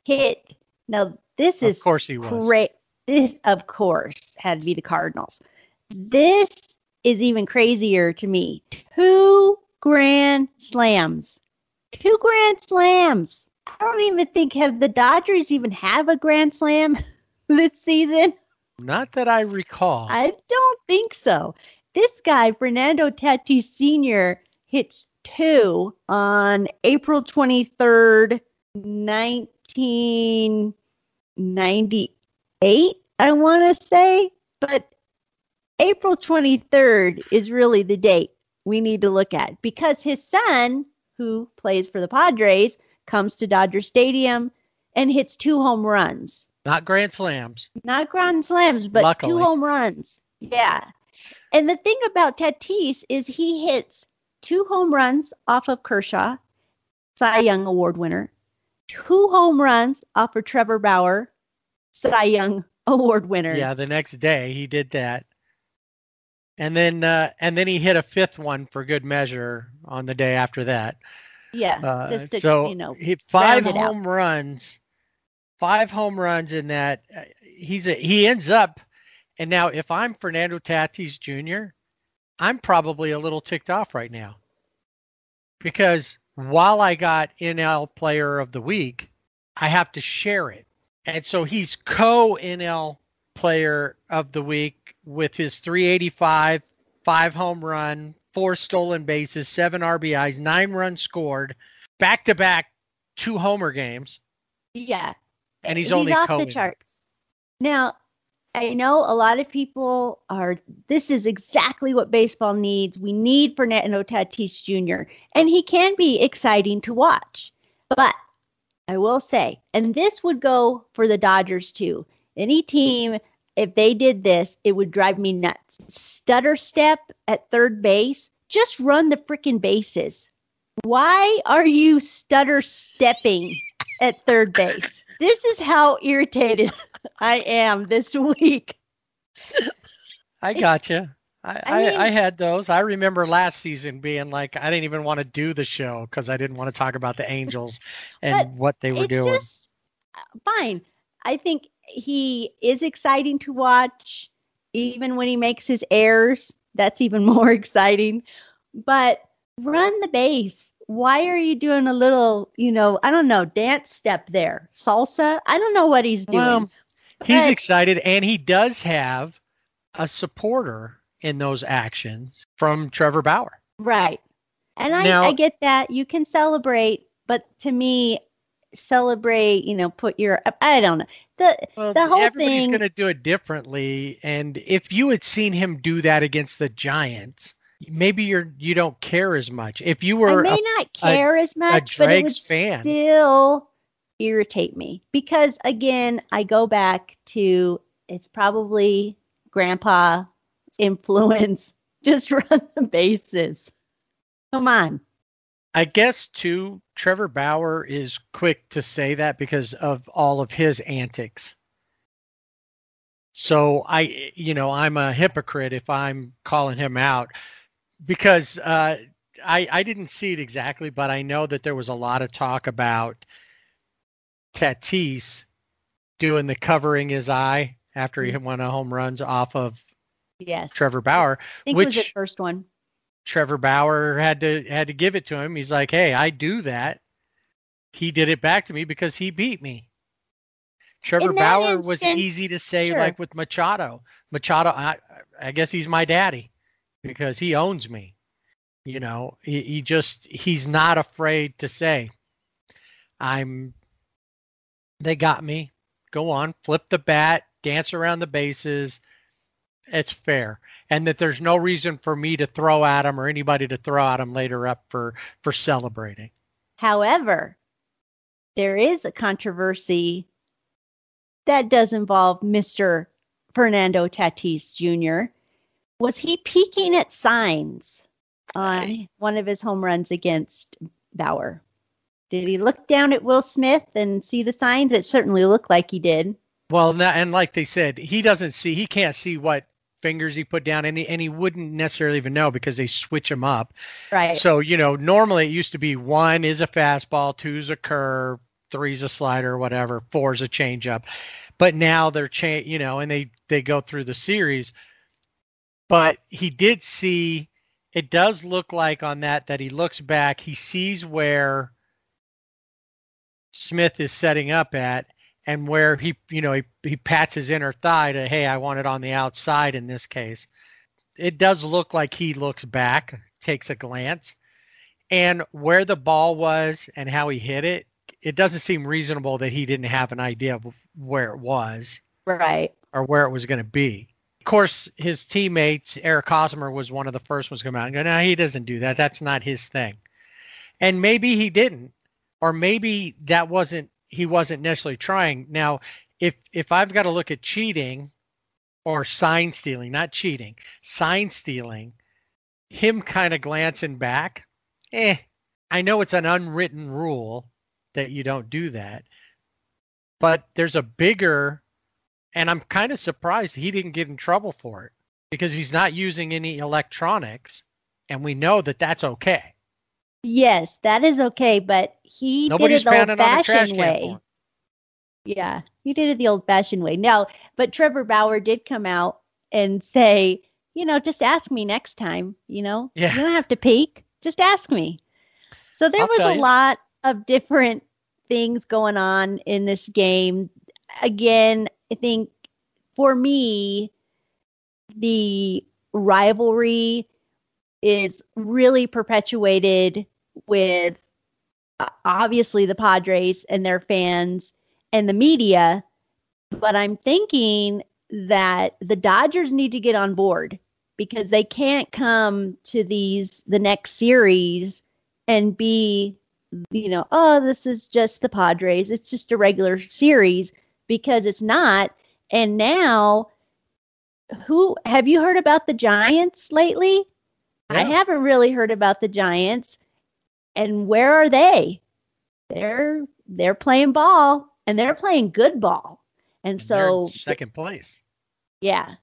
hit. Now, this is of course he was. Great. This, of course, had to be the Cardinals. This is even crazier to me. 2 grand slams. 2 grand slams. I don't even think the Dodgers even have a grand slam this season. Not that I recall. I don't think so. This guy, Fernando Tatis Sr., hits 2 on April 23rd, 1998, I want to say. But April 23rd is really the date we need to look at, because his son, who plays for the Padres, comes to Dodger Stadium and hits 2 home runs. Not grand slams. Not grand slams, but Luckily. 2 home runs. Yeah. And the thing about Tatis is he hits 2 home runs off of Kershaw, Cy Young Award winner, 2 home runs off of Trevor Bauer, Cy Young Award winner. Yeah, the next day he did that. And then he hit a 5th one for good measure on the day after that. Yeah. Just to, so he 5 home runs. 5 home runs in that. He ends up, and now if I'm Fernando Tatis Jr., I'm probably a little ticked off right now, because while I got NL Player of the Week, I have to share it, and so he's co-NL Player of the Week with his 385, 5 home run, 4 stolen bases, 7 RBIs, 9 runs scored, back-to-back 2 homer games. Yeah. And he's off the charts. Now, I know a lot of people this is exactly what baseball needs. We need Fernando Tatis Jr. And he can be exciting to watch. But I will say, and this would go for the Dodgers too. Any team, if they did this, it would drive me nuts. Stutter step at third base. Just run the freaking bases. Why are you stutter stepping at third base? This is how irritated I am this week. I gotcha. I had those. I remember last season being like, I didn't even want to do the show because I didn't want to talk about the Angels and what they were doing. Just fine. I think he is exciting to watch, even when he makes his errors. That's even more exciting. But run the base. Why are you doing a little, I don't know, dance step there? Salsa? I don't know what he's doing. Well, he's excited, and he does have a supporter in those actions from Trevor Bauer. Right. And I get that. You can celebrate, but to me, celebrate, put your, I don't know. The whole everybody's thing. Going to do it differently. And if you had seen him do that against the Giants, maybe you don't care as much. If you were I may not care as much, but it would still irritate me, because again, I go back to, it's probably grandpa influence. Just run the bases. Come on. I guess too, Trevor Bauer is quick to say that because of all of his antics. So I'm a hypocrite if I'm calling him out, because I didn't see it exactly, but I know that there was a lot of talk about Tatis doing the covering his eye after he won a home runs off of Trevor Bauer. I think it was his first one. Trevor Bauer had to give it to him. He's like, hey, I do that. He did it back to me because he beat me. Trevor Bauer was easy to say, like with Machado. Machado, I guess he's my daddy because he owns me. He's not afraid to say, they got me. Go on, flip the bat, dance around the bases. It's fair. And that there's no reason for me to throw at him or anybody to throw at him later up for celebrating. However, there is a controversy that does involve Mr. Fernando Tatis Jr. Was he peeking at signs on one of his home runs against Bauer? Did he look down at Will Smith and see the signs? It certainly looked like he did. Well, and like they said, he can't see what fingers he put down, and he wouldn't necessarily even know because they switch him up. Right. So, normally it used to be 1 is a fastball, 2 is a curve, 3 is a slider, whatever, 4 is a changeup. But now they're and they go through the series. But he did see, it does look like on that he looks back, he sees where Smith is setting up at, and where he pats his inner thigh to, hey, I want it on the outside in this case. It does look like he looks back, takes a glance, and where the ball was and how he hit it, it doesn't seem reasonable that he didn't have an idea of where it was. Right. Or where it was going to be. Of course, his teammate, Eric Hosmer, was one of the first ones to come out and go, no, he doesn't do that. That's not his thing. And maybe he didn't. Or maybe he wasn't necessarily trying. Now, if I've got to look at cheating or sign stealing, not cheating, sign stealing, him kind of glancing back, I know it's an unwritten rule that you don't do that, but there's a bigger, and I'm kind of surprised he didn't get in trouble for it because he's not using any electronics, and we know that that's okay. Yes, that is okay, but Nobody's did it the pounding on a trash old-fashioned can way. for him. Yeah, he did it the old-fashioned way. No, but Trevor Bauer did come out and say, just ask me next time, Yeah. You don't have to peek, just ask me. So there I'll was tell a you. lot of different things going on in this game. Again, I think for me, the rivalry is really perpetuated with obviously the Padres and their fans and the media. But I'm thinking that the Dodgers need to get on board because they can't come to the next series and be, oh, this is just the Padres. It's just a regular series, because it's not. And now, have you heard about the Giants lately? Yeah. I haven't really heard about the Giants. And where are they? They're playing ball, and they're playing good ball. And They're in so second place. yeah.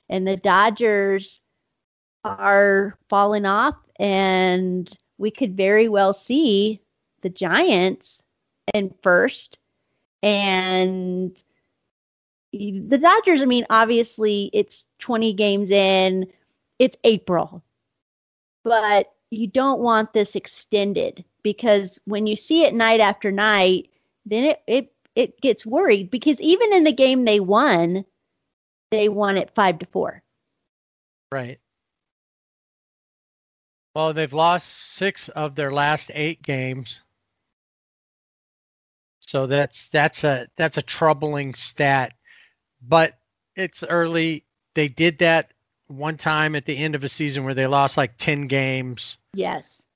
And the Dodgers are falling off, and we could very well see the Giants in first. And the Dodgers, I mean, obviously it's 20 games in, it's April, but you don't want this extended, because when you see it night after night, then it gets worried, because even in the game they won it 5-4. Right. Well, they've lost 6 of their last 8 games. So that's a troubling stat. But it's early. They did that one time at the end of a season where they lost like 10 games. Yes.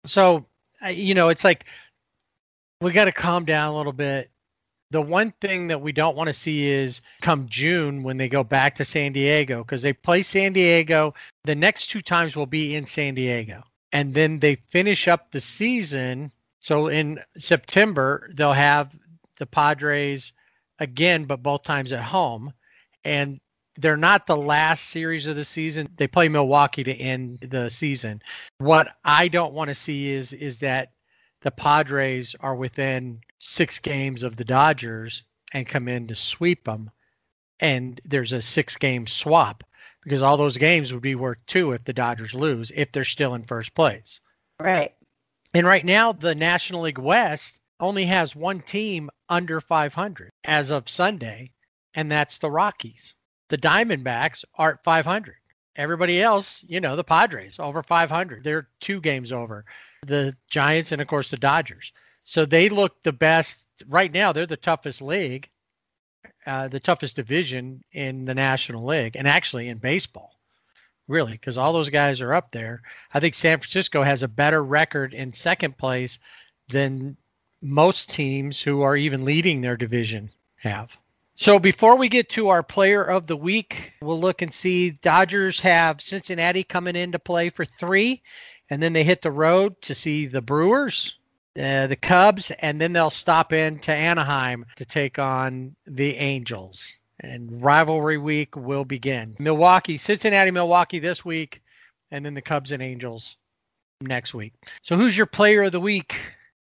So, it's like we got to calm down a little bit. The one thing that we don't want to see is come June when they go back to San Diego, because they play San Diego. The next 2 times will be in San Diego. And then they finish up the season. So in September, they'll have the Padres again, but both times at home. And they're not the last series of the season. They play Milwaukee to end the season. What I don't want to see is that the Padres are within 6 games of the Dodgers and come in to sweep them. And there's a 6-game swap, because all those games would be worth 2 if the Dodgers lose, if they're still in first place. Right. And right now, the National League West only has one team under 500 as of Sunday, and that's the Rockies. The Diamondbacks are at 500. Everybody else, the Padres, over 500. They're 2 games over. The Giants and, of course, the Dodgers. So they look the best. Right now, they're the toughest league, the toughest division in the National League, and actually in baseball, really, because all those guys are up there. I think San Francisco has a better record in second place than most teams who are even leading their division have. So before we get to our player of the week, we'll look and see. Dodgers have Cincinnati coming into play for 3, and then they hit the road to see the Brewers, the Cubs, and then they'll stop in to Anaheim to take on the Angels. And rivalry week will begin. Cincinnati, Milwaukee this week, and then the Cubs and Angels next week. So who's your player of the week?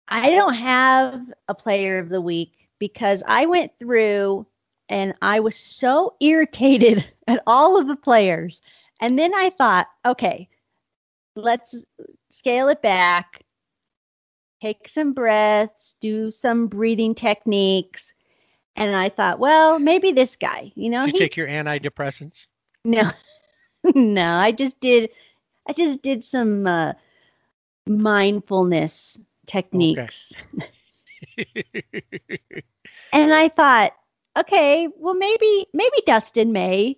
I don't have a player of the week, because I went through and I was so irritated at all of the players. And then I thought, okay, let's scale it back, take some breaths, do some breathing techniques. And I thought, well, maybe this guy, Did you take your antidepressants? No, no, I just did some mindfulness techniques. Okay. And I thought, okay, well, maybe Dustin May.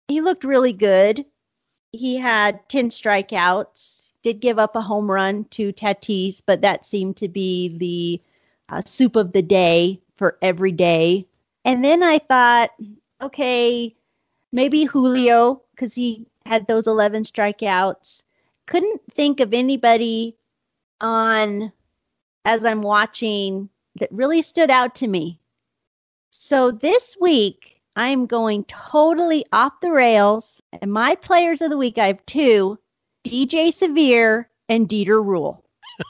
He looked really good. He had 10 strikeouts, did give up a home run to Tatis, but that seemed to be the soup of the day for every day. And then I thought, okay, maybe Julio, because he had those 11 strikeouts. Couldn't think of anybody on, as I'm watching, that really stood out to me. So this week, I'm going totally off the rails. And my players of the week, I have two, DJ Severe and Dieter Rule.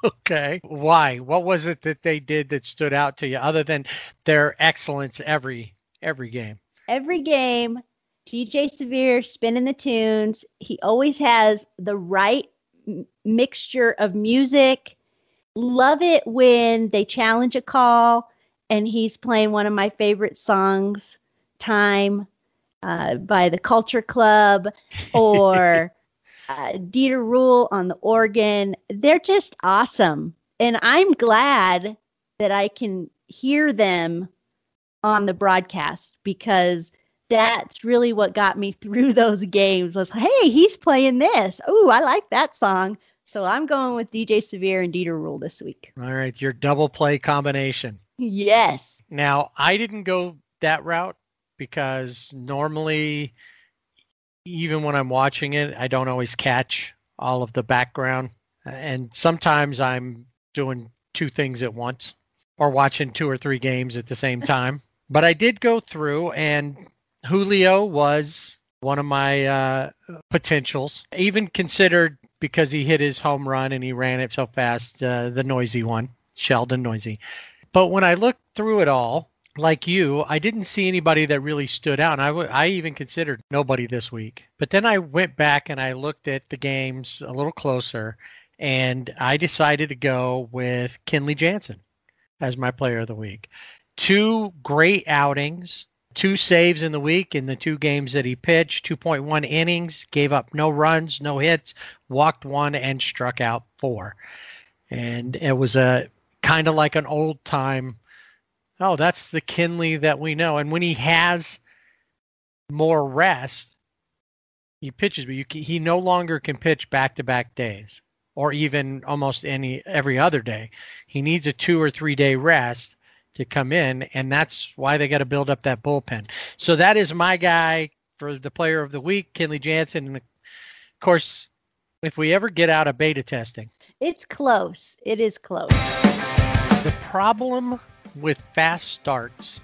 Okay. Why? What was it that they did that stood out to you other than their excellence every game? Every game, DJ Severe spinning the tunes. He always has the right mixture of music. Love it when they challenge a call and he's playing one of my favorite songs, Time, by the Culture Club, or Dieter Rule on the organ. They're just awesome. And I'm glad that I can hear them on the broadcast, because that's really what got me through those games was, hey, he's playing this. Oh, I like that song. So I'm going with DJ Severe and Dieter Rule this week. All right. Your double play combination. Yes. Now, I didn't go that route because normally, even when I'm watching it, I don't always catch all of the background. And sometimes I'm doing two things at once or watching 2 or 3 games at the same time. But I did go through, and Julio was one of my potentials, even considered because he hit his home run and he ran it so fast, the noisy one, Sheldon Noisy. But when I looked through it all, like you, I didn't see anybody that really stood out. And I even considered nobody this week. But then I went back and I looked at the games a little closer, and I decided to go with Kenley Jansen as my player of the week. 2 great outings, 2 saves in the week in the 2 games that he pitched, 2.1 innings, gave up no runs, no hits, walked 1, and struck out 4. And it was a kind of like an old time, oh, that's the Kenley that we know. And when he has more rest, he pitches, but he no longer can pitch back-to-back days or even almost every other day. He needs a 2 or 3 day rest to come in, and that's why they got to build up that bullpen. So that is my guy for the player of the week, Kenley Jansen. And of course, if we ever get out of beta testing, it's close. It is close. The problem with fast starts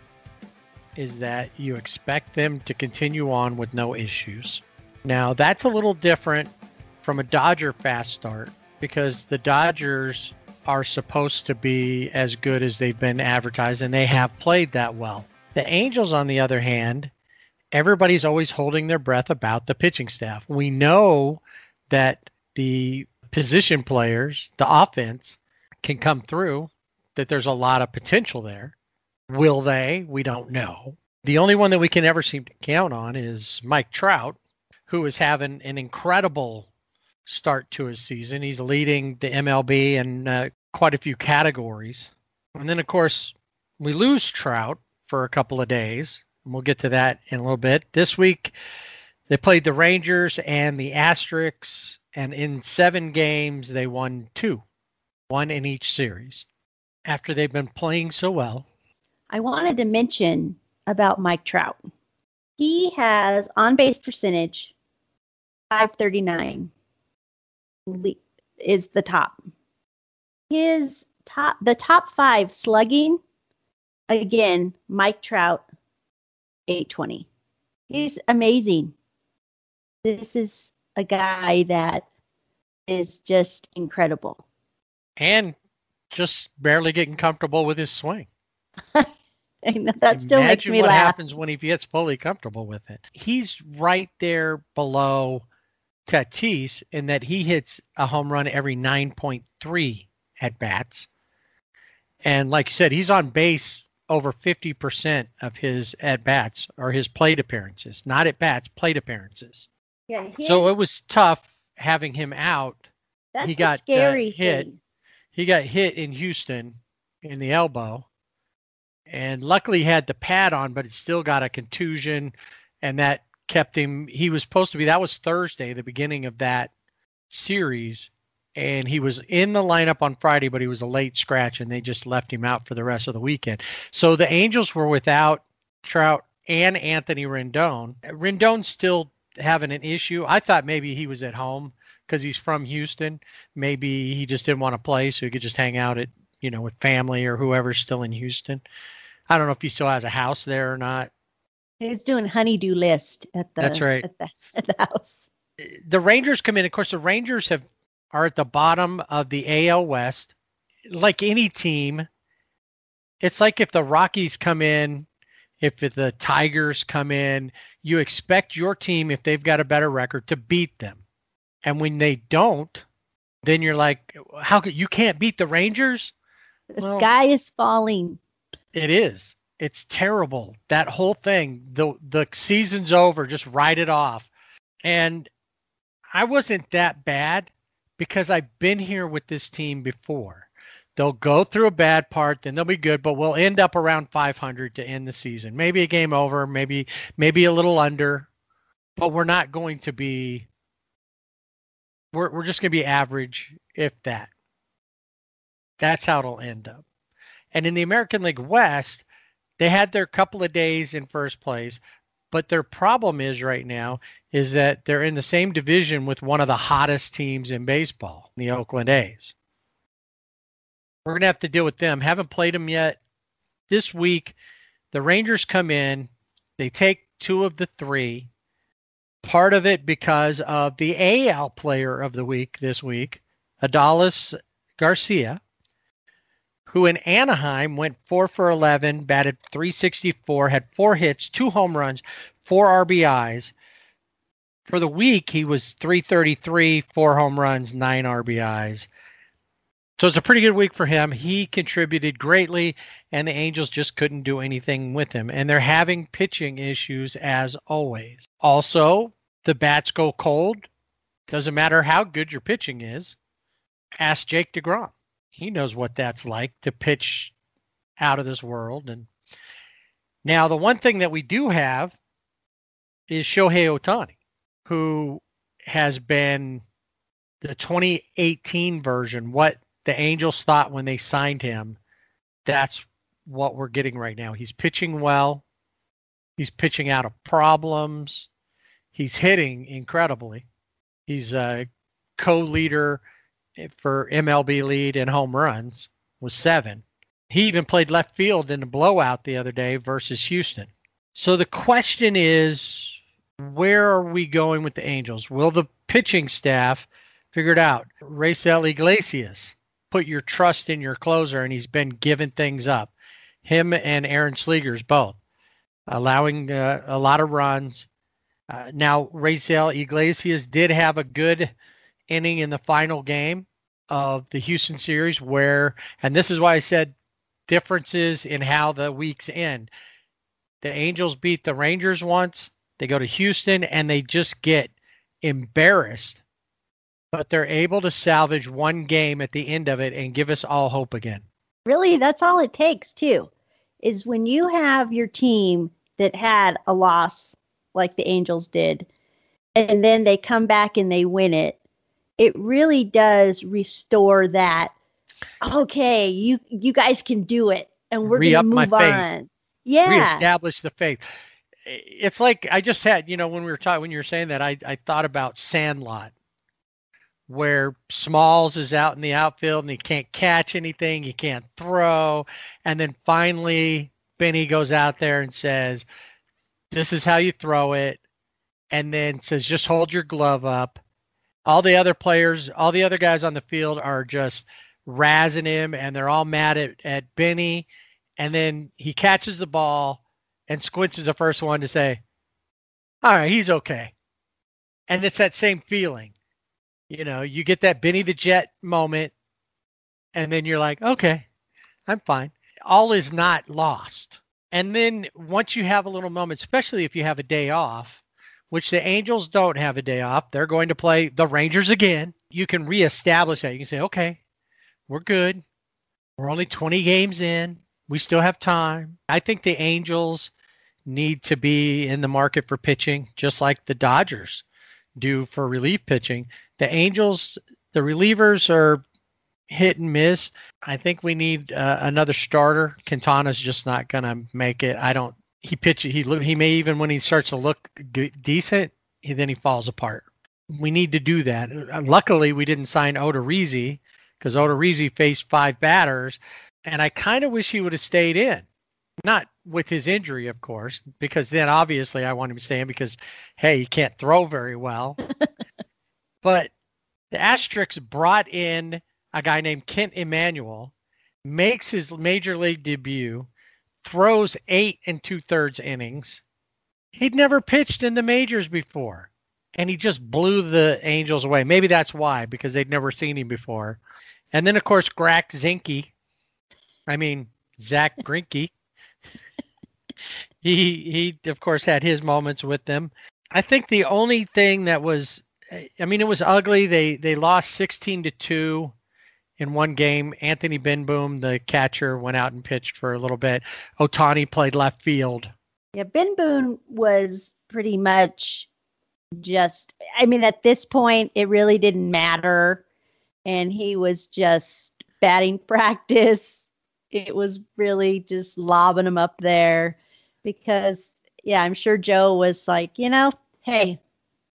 is that you expect them to continue on with no issues. Now, that's a little different from a Dodger fast start, because the Dodgers are supposed to be as good as they've been advertised, and they have played that well. The Angels, on the other hand, everybody's always holding their breath about the pitching staff. We know that the position players, the offense, can come through, that there's a lot of potential there. Will they? We don't know. The only one that we can ever seem to count on is Mike Trout, who is having an incredible start to his season. He's leading the MLB in quite a few categories. And then, of course, we lose Trout for a couple of days. And we'll get to that in a little bit. This week, they played the Rangers and the Asterix, and in 7 games, they won 2, 1 in each series. After they've been playing so well. I wanted to mention about Mike Trout. He has on-base percentage, 539. Is the top. The top 5 slugging, again, Mike Trout, 820. He's amazing. This is a guy that is just incredible. And just barely getting comfortable with his swing. I know, that still makes me laugh. Imagine what happens when he gets fully comfortable with it. He's right there below Tatis in that he hits a home run every 9.3 at bats. And like you said, he's on base over 50% of his at bats or his plate appearances, not at bats, plate appearances. Yeah. So it was tough having him out. That's he got scary hit. thing. He got hit in Houston in the elbow, and luckily he had the pad on, but it still got a contusion, and that kept him. He was supposed to be, that was Thursday, the beginning of that series, and he was in the lineup on Friday, but he was a late scratch, and they just left him out for the rest of the weekend. So the Angels were without Trout and Anthony Rendon. Rendon's still having an issue. I thought maybe he was at home because he's from Houston. Maybe he just didn't want to play, so he could just hang out at, with family or whoever's still in Houston. I don't know if he still has a house there or not. He's doing honey-do list at the That's right. at the house. The Rangers come in. Of course, the Rangers are at the bottom of the AL West. Like any team, it's like if the Rockies come in, if the Tigers come in, you expect your team, if they've got a better record, to beat them. And when they don't, then you're like, how could you can't beat the Rangers? The sky is falling. It is. It's terrible. That whole thing. The season's over. Just write it off. And I wasn't that bad because I've been here with this team before. They'll go through a bad part, then they'll be good, but we'll end up around 500 to end the season. Maybe a game over, maybe a little under, but we're not going to be. We're just going to be average, if that. That's how it'll end up. And in the American League West, they had their couple of days in first place, but their problem is right now is that they're in the same division with one of the hottest teams in baseball, the Oakland A's. We're going to have to deal with them. Haven't played them yet. This week, the Rangers come in. They take 2 of the 3. Part of it because of the AL player of the week this week, Adolis Garcia, who in Anaheim went 4 for 11, batted .364, had 4 hits, 2 home runs, 4 RBIs. For the week, he was .333, 4 home runs, 9 RBIs. So it's a pretty good week for him. He contributed greatly, and the Angels just couldn't do anything with him. And they're having pitching issues as always. Also, the bats go cold. Doesn't matter how good your pitching is. Ask Jake DeGrom. He knows what that's like to pitch out of this world. And now the one thing that we do have is Shohei Ohtani, who has been the 2018 version, what the Angels thought when they signed him. That's what we're getting right now. He's pitching well. He's pitching out of problems. He's hitting incredibly. He's a co-leader for MLB lead in home runs with 7. He even played left field in a blowout the other day versus Houston. So the question is, where are we going with the Angels? Will the pitching staff figure it out? Raisel Iglesias, put your trust in your closer, and he's been giving things up. Him and Aaron Slegers both, allowing a lot of runs. Now, Raisel Iglesias did have a good inning in the final game of the Houston series where, and this is why I said differences in how the weeks end. The Angels beat the Rangers once. They go to Houston and they just get embarrassed, but they're able to salvage one game at the end of it and give us all hope again. Really, that's all it takes too, is when you have your team that had a loss like the Angels did, and then they come back and they win it, it really does restore that, okay, you guys can do it, and we're going to move on. Yeah. Reestablish the faith. It's like I just had, when you were saying that, I thought about Sandlot, where Smalls is out in the outfield and he can't catch anything, he can't throw, and then finally Benny goes out there and says, this is how you throw it, and then says, just hold your glove up. All the other players, all the other guys on the field are just razzing him, and they're all mad at Benny, and then he catches the ball, and Squints is the first one to say, all right, he's okay. And it's that same feeling. You get that Benny the Jet moment, and then you're like, okay, I'm fine. All is not lost. And then once you have a little moment, especially if you have a day off, which the Angels don't have a day off, they're going to play the Rangers again. You can reestablish that. You can say, okay, we're good. We're only 20 games in. We still have time. I think the Angels need to be in the market for pitching, just like the Dodgers do for relief pitching. The Angels, the relievers are hit and miss. I think we need another starter. Quintana's just not going to make it. He may even when he starts to look decent, then he falls apart. We need to do that. Luckily, we didn't sign Odorizzi because Odorizzi faced 5 batters, and I kind of wish he would have stayed in. Not with his injury, of course, because then obviously I want him to stay in because, hey, he can't throw very well. But the Asterix brought in a guy named Kent Emanuel, makes his major league debut, throws 8 2/3 innings. He'd never pitched in the majors before, and he just blew the Angels away. Maybe that's why, because they'd never seen him before. And then, of course, Zach Greinke. He of course had his moments with them. I think the only thing that was, it was ugly. They lost 16-2 in one game. Anthony Benboom, the catcher, went out and pitched for a little bit. Ohtani played left field. Yeah, Benboom was pretty much just, at this point, it really didn't matter. And he was just batting practice. It was really just lobbing him up there because, I'm sure Joe was like, hey,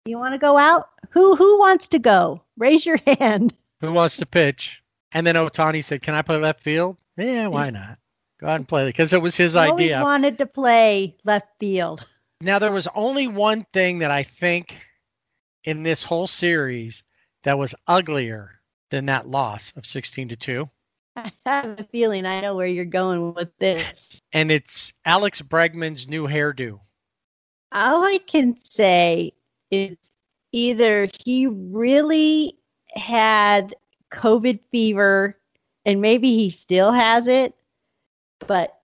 you want to go out? Who wants to go? Raise your hand. Who wants to pitch? And then Ohtani said, can I play left field? Yeah, why not? Go out and play it, because it was his idea. Always wanted to play left field. Now, there was only one thing that I think in this whole series that was uglier than that loss of 16-2. I have a feeling I know where you're going with this. And it's Alex Bregman's new hairdo. All I can say is either he really had COVID fever and maybe he still has it, but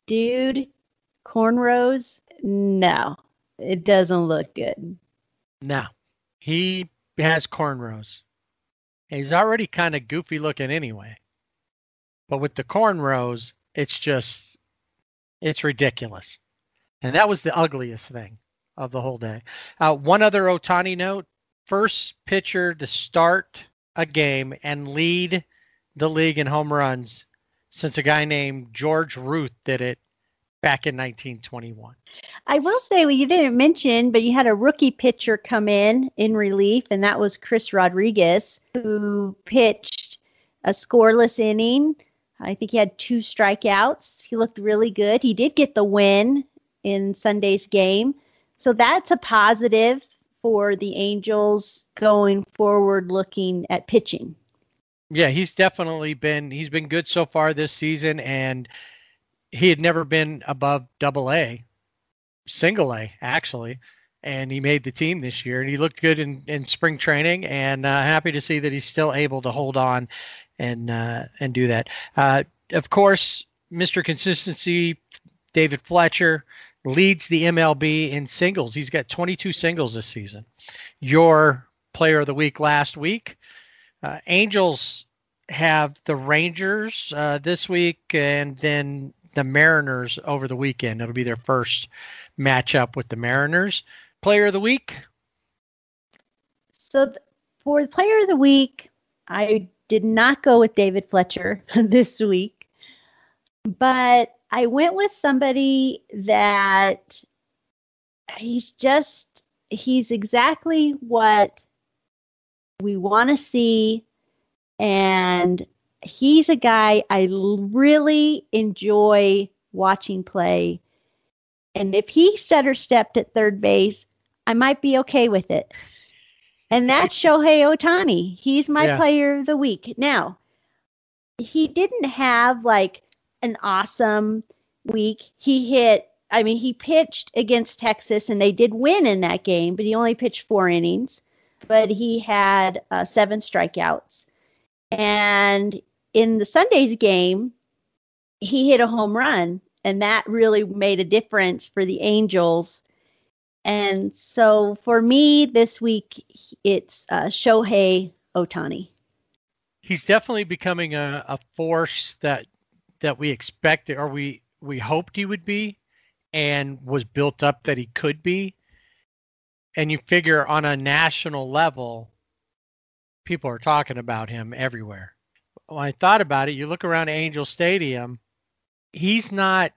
dude, cornrows, no, it doesn't look good. No, he has cornrows. He's already kind of goofy looking anyway. But with the cornrows, it's ridiculous. And that was the ugliest thing of the whole day. One other Ohtani note, first pitcher to start a game and lead the league in home runs since a guy named George Ruth did it back in 1921. I will say, you didn't mention, but you had a rookie pitcher come in relief, and that was Chris Rodriguez, who pitched a scoreless inning. I think he had 2 strikeouts. He looked really good. He did get the win in Sunday's game. So that's a positive for the Angels going forward looking at pitching. Yeah, he's been good so far this season, and he had never been above AA, single A actually, and he made the team this year, and he looked good in spring training, and happy to see that he's still able to hold on and do that. Of course, Mr. Consistency, David Fletcher, leads the MLB in singles. He's got 22 singles this season. Your player of the week last week. Angels have the Rangers this week, and then the Mariners over the weekend. It'll be their first matchup with the Mariners. Player of the week? So for the player of the week, I did not go with David Fletcher this week, but I went with somebody that he's exactly what we want to see. And he's a guy I really enjoy watching play. And if he center stepped at third base, I might be okay with it. And that's Shohei Ohtani. He's my player of the week. Now, he didn't have like an awesome week. He pitched against Texas and they did win in that game, but he only pitched 4 innings. But he had 7 strikeouts. And in the Sunday's game, he hit a home run, and that really made a difference for the Angels. And so for me this week, it's Shohei Ohtani. He's definitely becoming a force that we expected, or we hoped he would be, and was built up that he could be. And you figure on a national level, people are talking about him everywhere. When I thought about it, you look around Angel Stadium, he's not,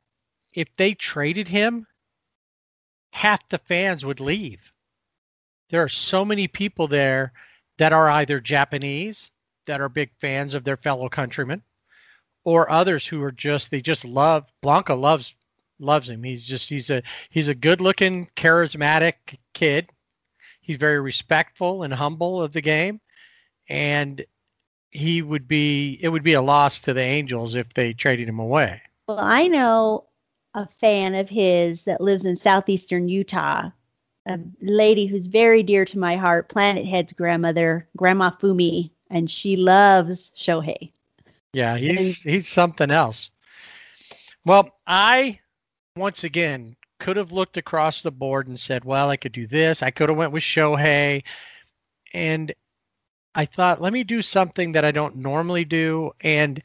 if they traded him, half the fans would leave. There are so many people there that are either Japanese, that are big fans of their fellow countrymen, or others who are they just love Blanca loves him. He's a good-looking, charismatic kid. He's very respectful and humble of the game, and it would be a loss to the Angels if they traded him away. Well, I know a fan of his that lives in southeastern Utah, a lady who's very dear to my heart, Planet Head's grandmother, Grandma Fumi, and she loves Shohei. Yeah, he's something else. Well, I, once again, could have looked across the board and said, well, I could do this. I could have went with Shohei. And I thought, let me do something that I don't normally do. And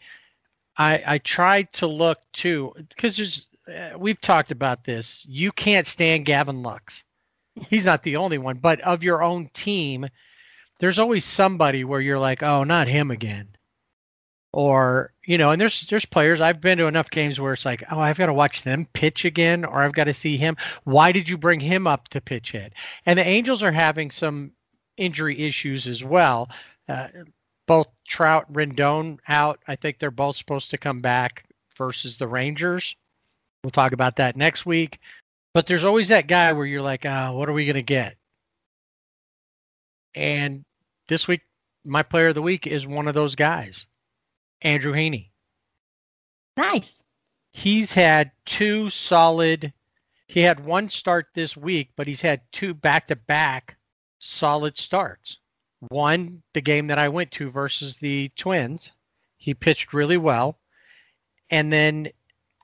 I tried to look too, because we've talked about this. You can't stand Gavin Lux. He's not the only one, but of your own team, there's always somebody where you're like, oh, not him again. Or, and there's players, I've been to enough games where it's like, oh, I've got to watch them pitch again, or I've got to see him. Why did you bring him up to pitch hit? And the Angels are having some injury issues as well. Both Trout, Rendon out. I think they're both supposed to come back versus the Rangers. We'll talk about that next week. But there's always that guy where you're like, what are we going to get? And this week, my player of the week is one of those guys. Andrew Heaney. Nice. He's had he had one start this week, but he's had two back-to-back solid starts. One, the game that I went to versus the Twins. He pitched really well. And then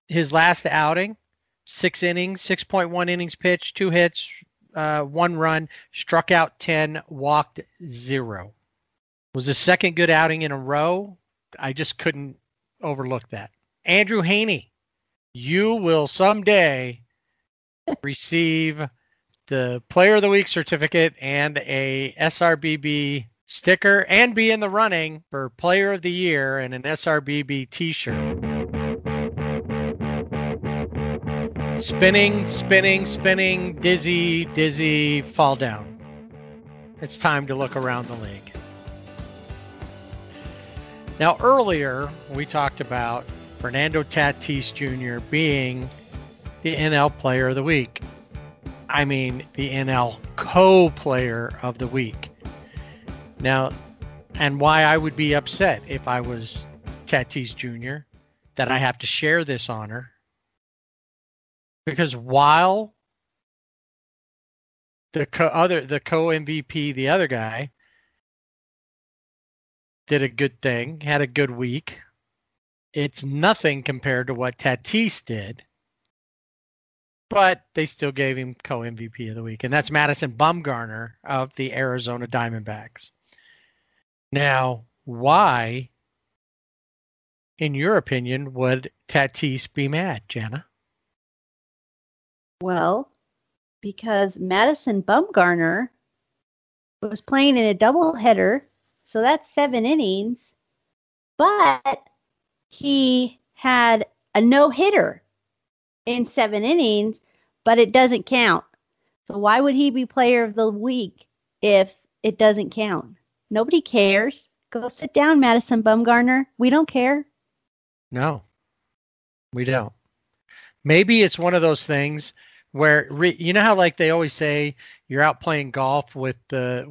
his last outing, 6 innings, 6.1 innings pitched, 2 hits, 1 run, struck out 10, walked 0. Was his second good outing in a row. I just couldn't overlook that. Andrew Heaney, you will someday receive the Player of the Week certificate and a SRBB sticker and be in the running for Player of the Year and an SRBB t-shirt. Spinning, spinning, spinning, dizzy, dizzy, fall down. It's time to look around the league. Now, earlier, we talked about Fernando Tatis Jr. being the NL Player of the Week. I mean, the NL Co-Player of the Week. Now, and why I would be upset if I was Tatis Jr. that I have to share this honor. Because while the co-MVP, the other guy, did a good thing, had a good week, it's nothing compared to what Tatis did. But they still gave him co-MVP of the week, and that's Madison Bumgarner of the Arizona Diamondbacks. Now, why, in your opinion, would Tatis be mad, Jana? Well, because Madison Bumgarner was playing in a doubleheader, so that's 7 innings, but he had a no-hitter in 7 innings, but it doesn't count. So why would he be Player of the Week if it doesn't count? Nobody cares. Go sit down, Madison Bumgarner. We don't care. No, we don't. Maybe it's one of those things where, you know how like they always say you're out playing golf with the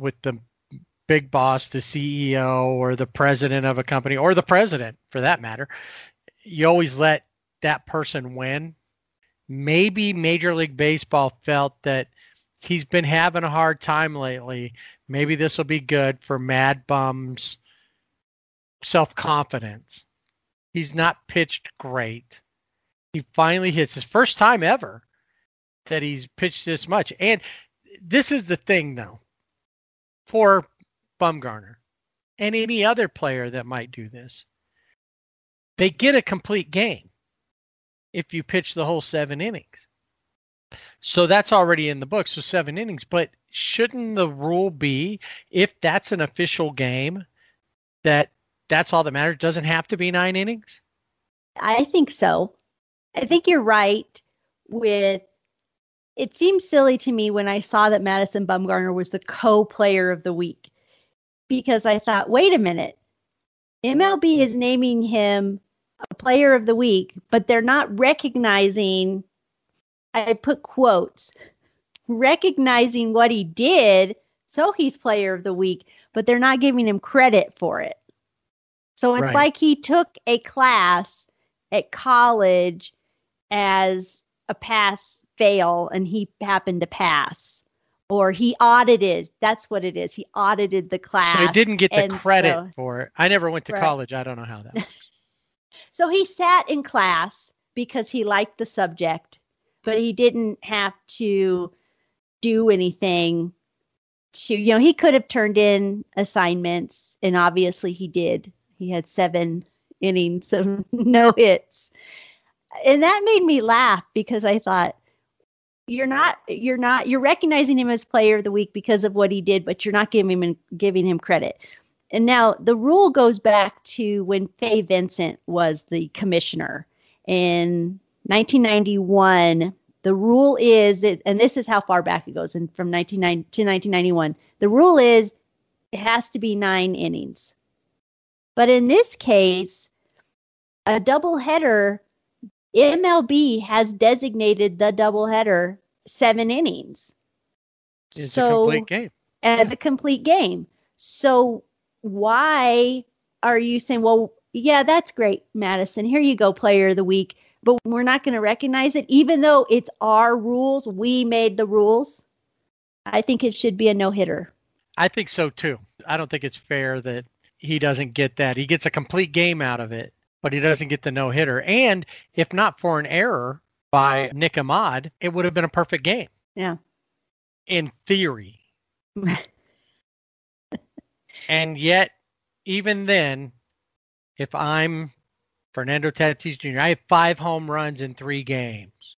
big boss, the CEO or the president of a company, or the president for that matter. You always let that person win. Maybe Major League Baseball felt that he's been having a hard time lately. Maybe this will be good for Mad Bum's self-confidence. He's not pitched great. He finally hits his first time ever that he's pitched this much. And this is the thing, though, for Bumgarner and any other player that might do this. They get a complete game if you pitch the whole 7 innings. So that's already in the book, so 7 innings. But shouldn't the rule be, if that's an official game, that's all that matters? Doesn't have to be 9 innings? I think so. I think you're right with it seemed silly to me when I saw that Madison Bumgarner was the co-player of the week, because I thought, wait a minute, MLB is naming him a player of the week, but they're not recognizing, I put quotes, recognizing what he did, so he's player of the week, but they're not giving him credit for it. So it's like he took a class at college as a pass-fail, and he happened to pass. Or he audited. That's what it is. He audited the class. So he didn't get the credit for it. I never went to college. I don't know how that was. So he sat in class because he liked the subject, but he didn't have to do anything to, he could have turned in assignments, and obviously he did. He had 7 innings of no hits. And that made me laugh, because I thought, you're recognizing him as player of the week because of what he did, but you're not giving him credit. And now the rule goes back to when Fay Vincent was the commissioner in 1991. The rule is that, and this is how far back it goes, and from 1990 to 1991, the rule is it has to be 9 innings. But in this case, a doubleheader, MLB has designated the doubleheader 7 innings. It's a complete game. As a complete game. So why are you saying, well, yeah, that's great, Madison, here you go, player of the week, but we're not going to recognize it, even though it's our rules, we made the rules? I think it should be a no-hitter. I think so too. I don't think it's fair that he doesn't get that. He gets a complete game out of it, but he doesn't get the no-hitter. And if not for an error by Nick Ahmad, it would have been a perfect game. Yeah. In theory. And yet, even then, if I'm Fernando Tatis Jr., I have 5 home runs in 3 games.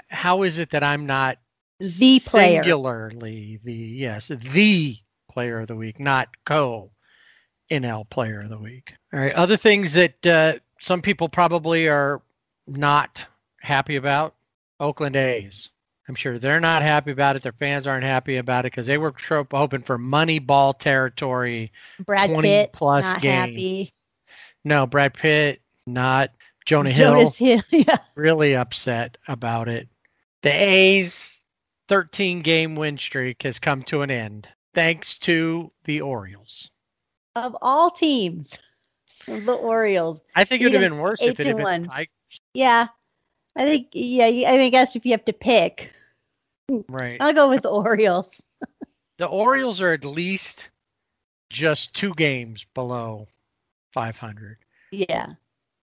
How is it that I'm not the player? Singularly the player of the week, not NL player of the week. All right. Other things that some people probably are not happy about. Oakland A's. I'm sure they're not happy about it. Their fans aren't happy about it because they were hoping for Moneyball territory. Brad 20 Pitt, plus not games. Happy. No, Brad Pitt, not. Jonah Hill, yeah. Really upset about it. The A's 13-game win streak has come to an end thanks to the Orioles. Of all teams, the Orioles. I think it would have been worse if it had been the Tigers. Yeah. I guess if you have to pick. Right. I'll go with the Orioles. The Orioles are at least just 2 games below 500. Yeah.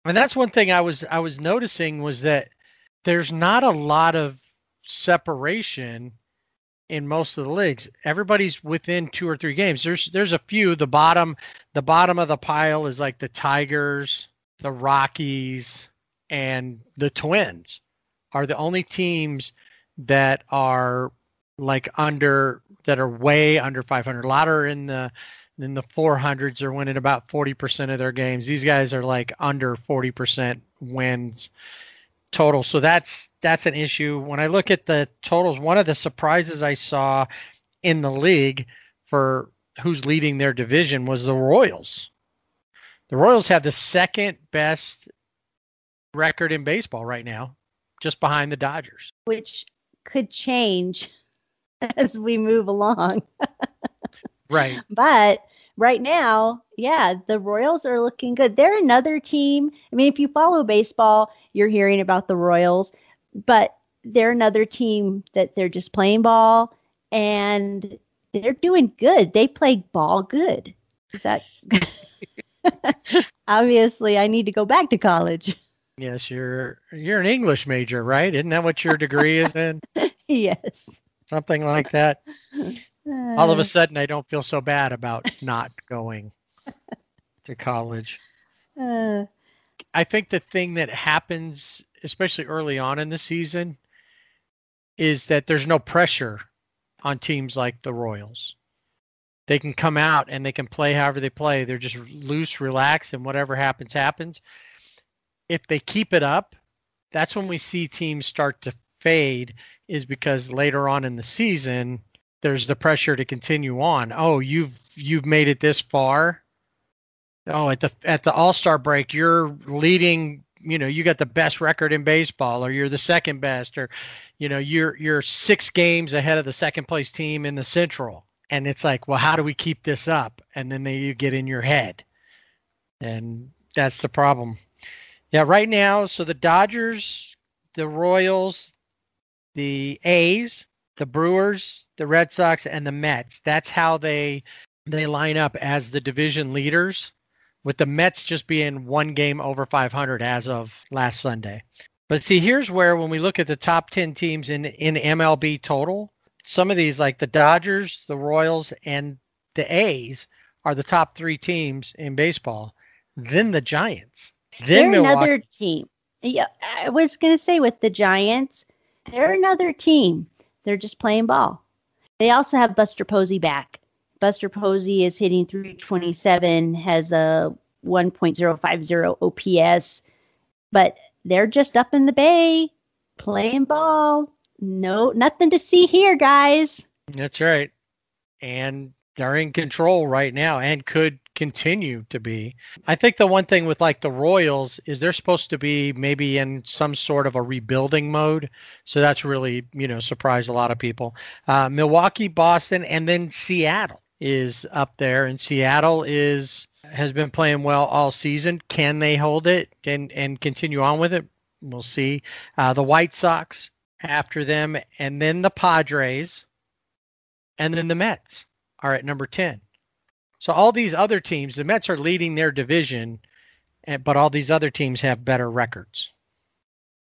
And that's one thing I was noticing was that there's not a lot of separation in most of the leagues. Everybody's within 2 or 3 games. There's a few. The bottom of the pile is like the Tigers, the Rockies, and the Twins are the only teams that are that are way under 500. A lot are in the 400s. Are winning about 40% of their games. These guys are like under 40% wins total. So that's an issue. When I look at the totals, one of the surprises I saw in the league for who's leading their division was the Royals. The Royals have the 2nd best record in baseball right now, just behind the Dodgers. Which could change as we move along. Right. But right now, yeah, the Royals are looking good. They're another team. I mean, if you follow baseball, you're hearing about the Royals, but they're another team that they're just playing ball and they're doing good. They play ball good. Is that obviously I need to go back to college. Yes, you're an English major, right? Isn't that what your degree is in? Yes. Something like that. All of a sudden, I don't feel so bad about not going to college. I think the thing that happens, especially early on in the season, is that there's no pressure on teams like the Royals. They can come out and they can play however they play. They're just loose, relaxed, and whatever happens, happens. If they keep it up, that's when we see teams start to fade is because later on in the season, there's the pressure to continue on. Oh, you've made it this far. Oh, at the All-Star break, you're leading, you got the best record in baseball, or you're the second best, or, you're 6 games ahead of the second place team in the Central. And it's like, well, how do we keep this up? And then you get in your head. And that's the problem. Yeah, right now, so the Dodgers, the Royals, the A's, the Brewers, the Red Sox, and the Mets. That's how they line up as the division leaders, with the Mets just being 1 game over 500 as of last Sunday. But see, here's where when we look at the top 10 teams in MLB total, some of these, like the Dodgers, the Royals, and the A's, are the top 3 teams in baseball. Then the Giants. Then they're Milwaukee. Another team. Yeah, I was going to say with the Giants, they're another team. They're just playing ball. They also have Buster Posey back. Buster Posey is hitting .327, has a 1.050 OPS, but they're just up in the Bay playing ball. No, nothing to see here, guys. That's right. And they're in control right now and could continue to be. I think the one thing with like the Royals is they're supposed to be maybe in some sort of a rebuilding mode. So that's really, surprised a lot of people. Milwaukee, Boston, and then Seattle is up there. And Seattle has been playing well all season. Can they hold it and continue on with it? We'll see. The White Sox after them, and then the Padres, and then the Mets are at number 10. So all these other teams, the Mets are leading their division, but all these other teams have better records.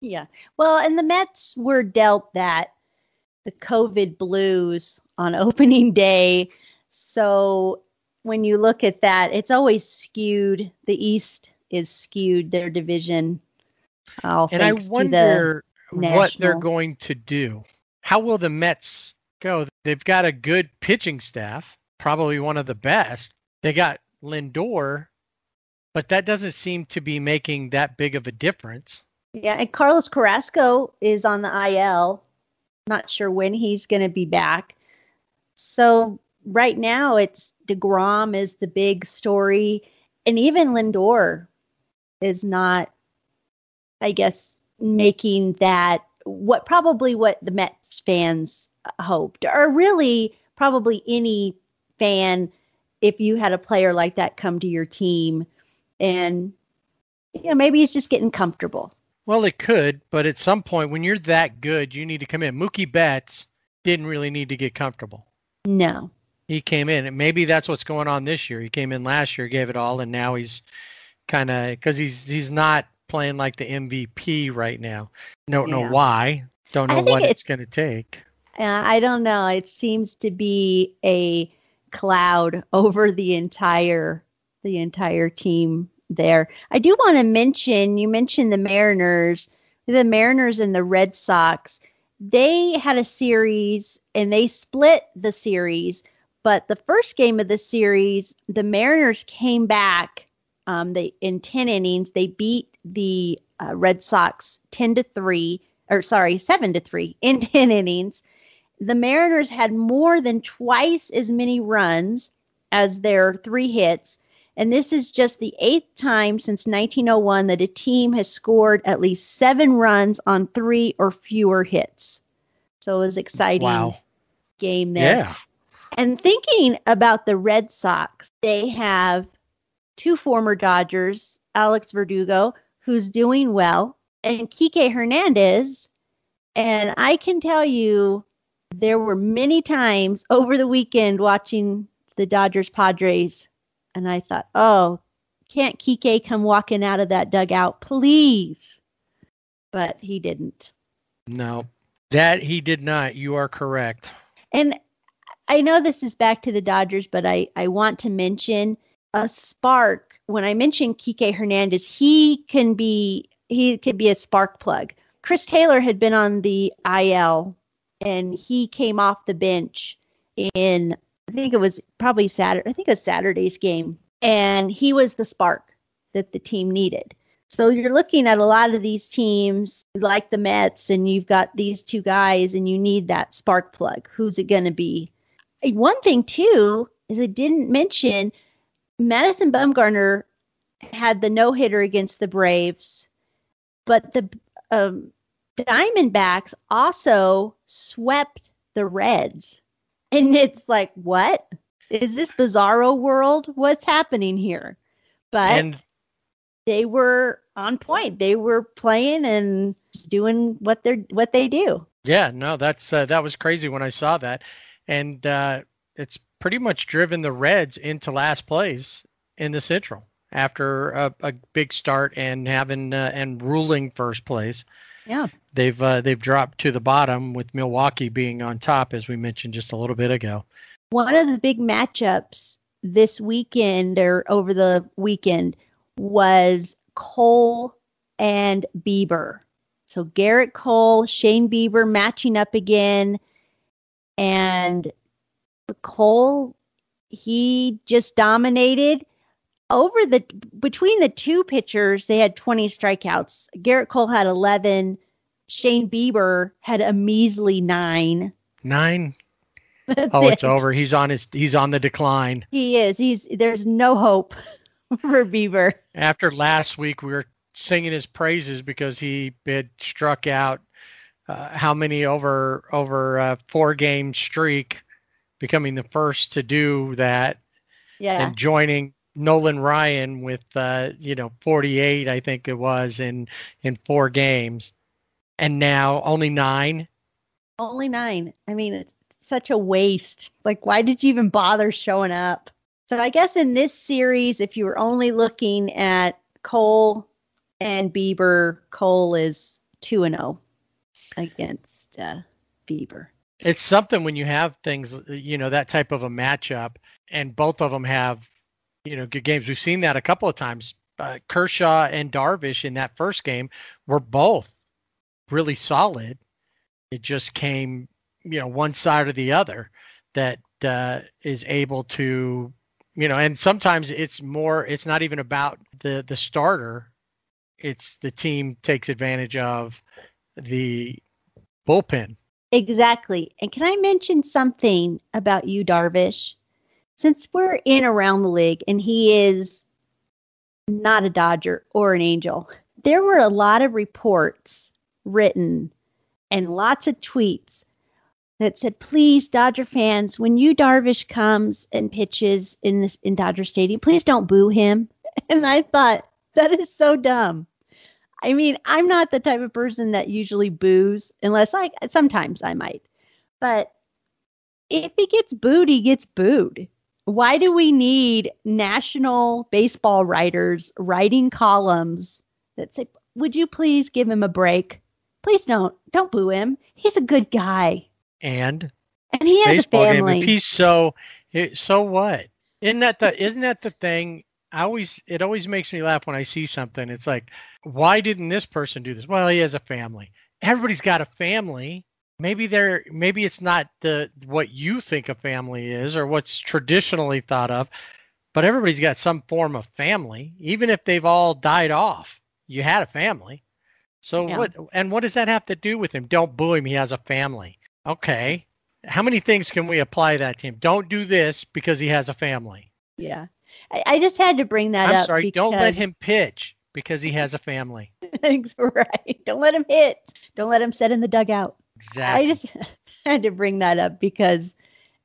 Yeah. Well, and the Mets were dealt the COVID blues on opening day. So when you look at that, it's always skewed. The East is skewed, their division. And I wonder what they're going to do. How will the Mets go? They've got a good pitching staff, probably one of the best. They got Lindor, but that doesn't seem to be making that big of a difference. Yeah, and Carlos Carrasco is on the IL. Not sure when he's going to be back. So right now it's DeGrom is the big story, and even Lindor is not, I guess, making that what the Mets fans hoped, or really probably any fan, if you had a player like that come to your team, and maybe he's just getting comfortable. Well, it could, but at some point when you're that good, you need to come in. Mookie Betts didn't really need to get comfortable. No. He came in, and maybe that's what's going on this year. He came in last year, gave it all, and now he's kind of, because he's not playing like the MVP right now. Don't know why. Don't know what it's going to take. I don't know. It seems to be a cloud over the entire team there. I do want to mention, you mentioned the Mariners and the Red Sox. They had a series and they split the series, but the first game of the series, the Mariners came back. In 10 innings, they beat the Red Sox 7-3 in 10 innings. The Mariners had more than twice as many runs as their 3 hits. And this is just the 8th time since 1901 that a team has scored at least 7 runs on 3 or fewer hits. So it was an exciting game there. Yeah. And thinking about the Red Sox, they have 2 former Dodgers, Alex Verdugo, who's doing well, and Kike Hernandez. And I can tell you, there were many times over the weekend watching the Dodgers Padres, and I thought, oh, can't Kike come walking out of that dugout, please? But he didn't. No, that he did not. You are correct. And I know this is back to the Dodgers, but I want to mention a spark. When I mention Kike Hernandez, he could be a spark plug. Chris Taylor had been on the IL, and he came off the bench in, I think it was probably Saturday. I think it was Saturday's game, and he was the spark that the team needed. So you're looking at a lot of these teams like the Mets, and you've got these two guys, and you need that spark plug. Who's it going to be? One thing, too, is I didn't mention Madison Bumgarner had the no-hitter against the Braves, but the Diamondbacks also swept the Reds. And it's like, what? Is this bizarro world? What's happening here? But they were on point. They were playing and doing what they do. Yeah, no, that was crazy when I saw that. And it's pretty much driven the Reds into last place in the Central after a big start and having and ruling first place. Yeah. They've dropped to the bottom with Milwaukee being on top, as we mentioned just a little bit ago. One of the big matchups this weekend or over the weekend was Cole and Bieber. So Garrett Cole, Shane Bieber matching up again. And Cole, he just dominated. Between the two pitchers, they had 20 strikeouts. Garrett Cole had 11. Shane Bieber had a measly 9. 9? That's it. It's over. He's on the decline. He is. There's no hope for Bieber. After last week, we were singing his praises because he had struck out how many over 4-game streak, becoming the first to do that. Yeah. And joining Nolan Ryan with 48, I think it was in 4 games, and now only 9. Only 9. I mean, it's such a waste. Like, why did you even bother showing up? So I guess in this series, if you were only looking at Cole and Bieber, Cole is 2-0 against Bieber. It's something when you have things, that type of a matchup, and both of them have good games. We've seen that a couple of times. Kershaw and Darvish in that first game were both really solid. It just came, one side or the other that is able to, and sometimes it's not even about the starter. It's the team takes advantage of the bullpen. Exactly. And can I mention something about you, Darvish? Since we're in around the league and he is not a Dodger or an Angel, there were a lot of reports written and lots of tweets that said, please, Dodger fans, when Yu Darvish comes and pitches in Dodger Stadium, please don't boo him. And I thought, that is so dumb. I mean, I'm not the type of person that usually boos, unless sometimes I might. But if he gets booed, he gets booed. Why do we need national baseball writers writing columns that say, would you please give him a break? Please don't boo him. He's a good guy. And he has a family. Game, if he's so what? Isn't that the thing? It always makes me laugh when I see something. It's like, why didn't this person do this? Well, he has a family. Everybody's got a family. Maybe it's not what you think a family is or what's traditionally thought of, but everybody's got some form of family. Even if they've all died off, you had a family. So yeah. What does that have to do with him? Don't boo him. He has a family. Okay. How many things can we apply that to him? Don't do this because he has a family. Yeah. I just had to bring that up. I'm sorry. Don't let him pitch because he has a family. That's right. Don't let him hit. Don't let him sit in the dugout. Exactly. I just had to bring that up because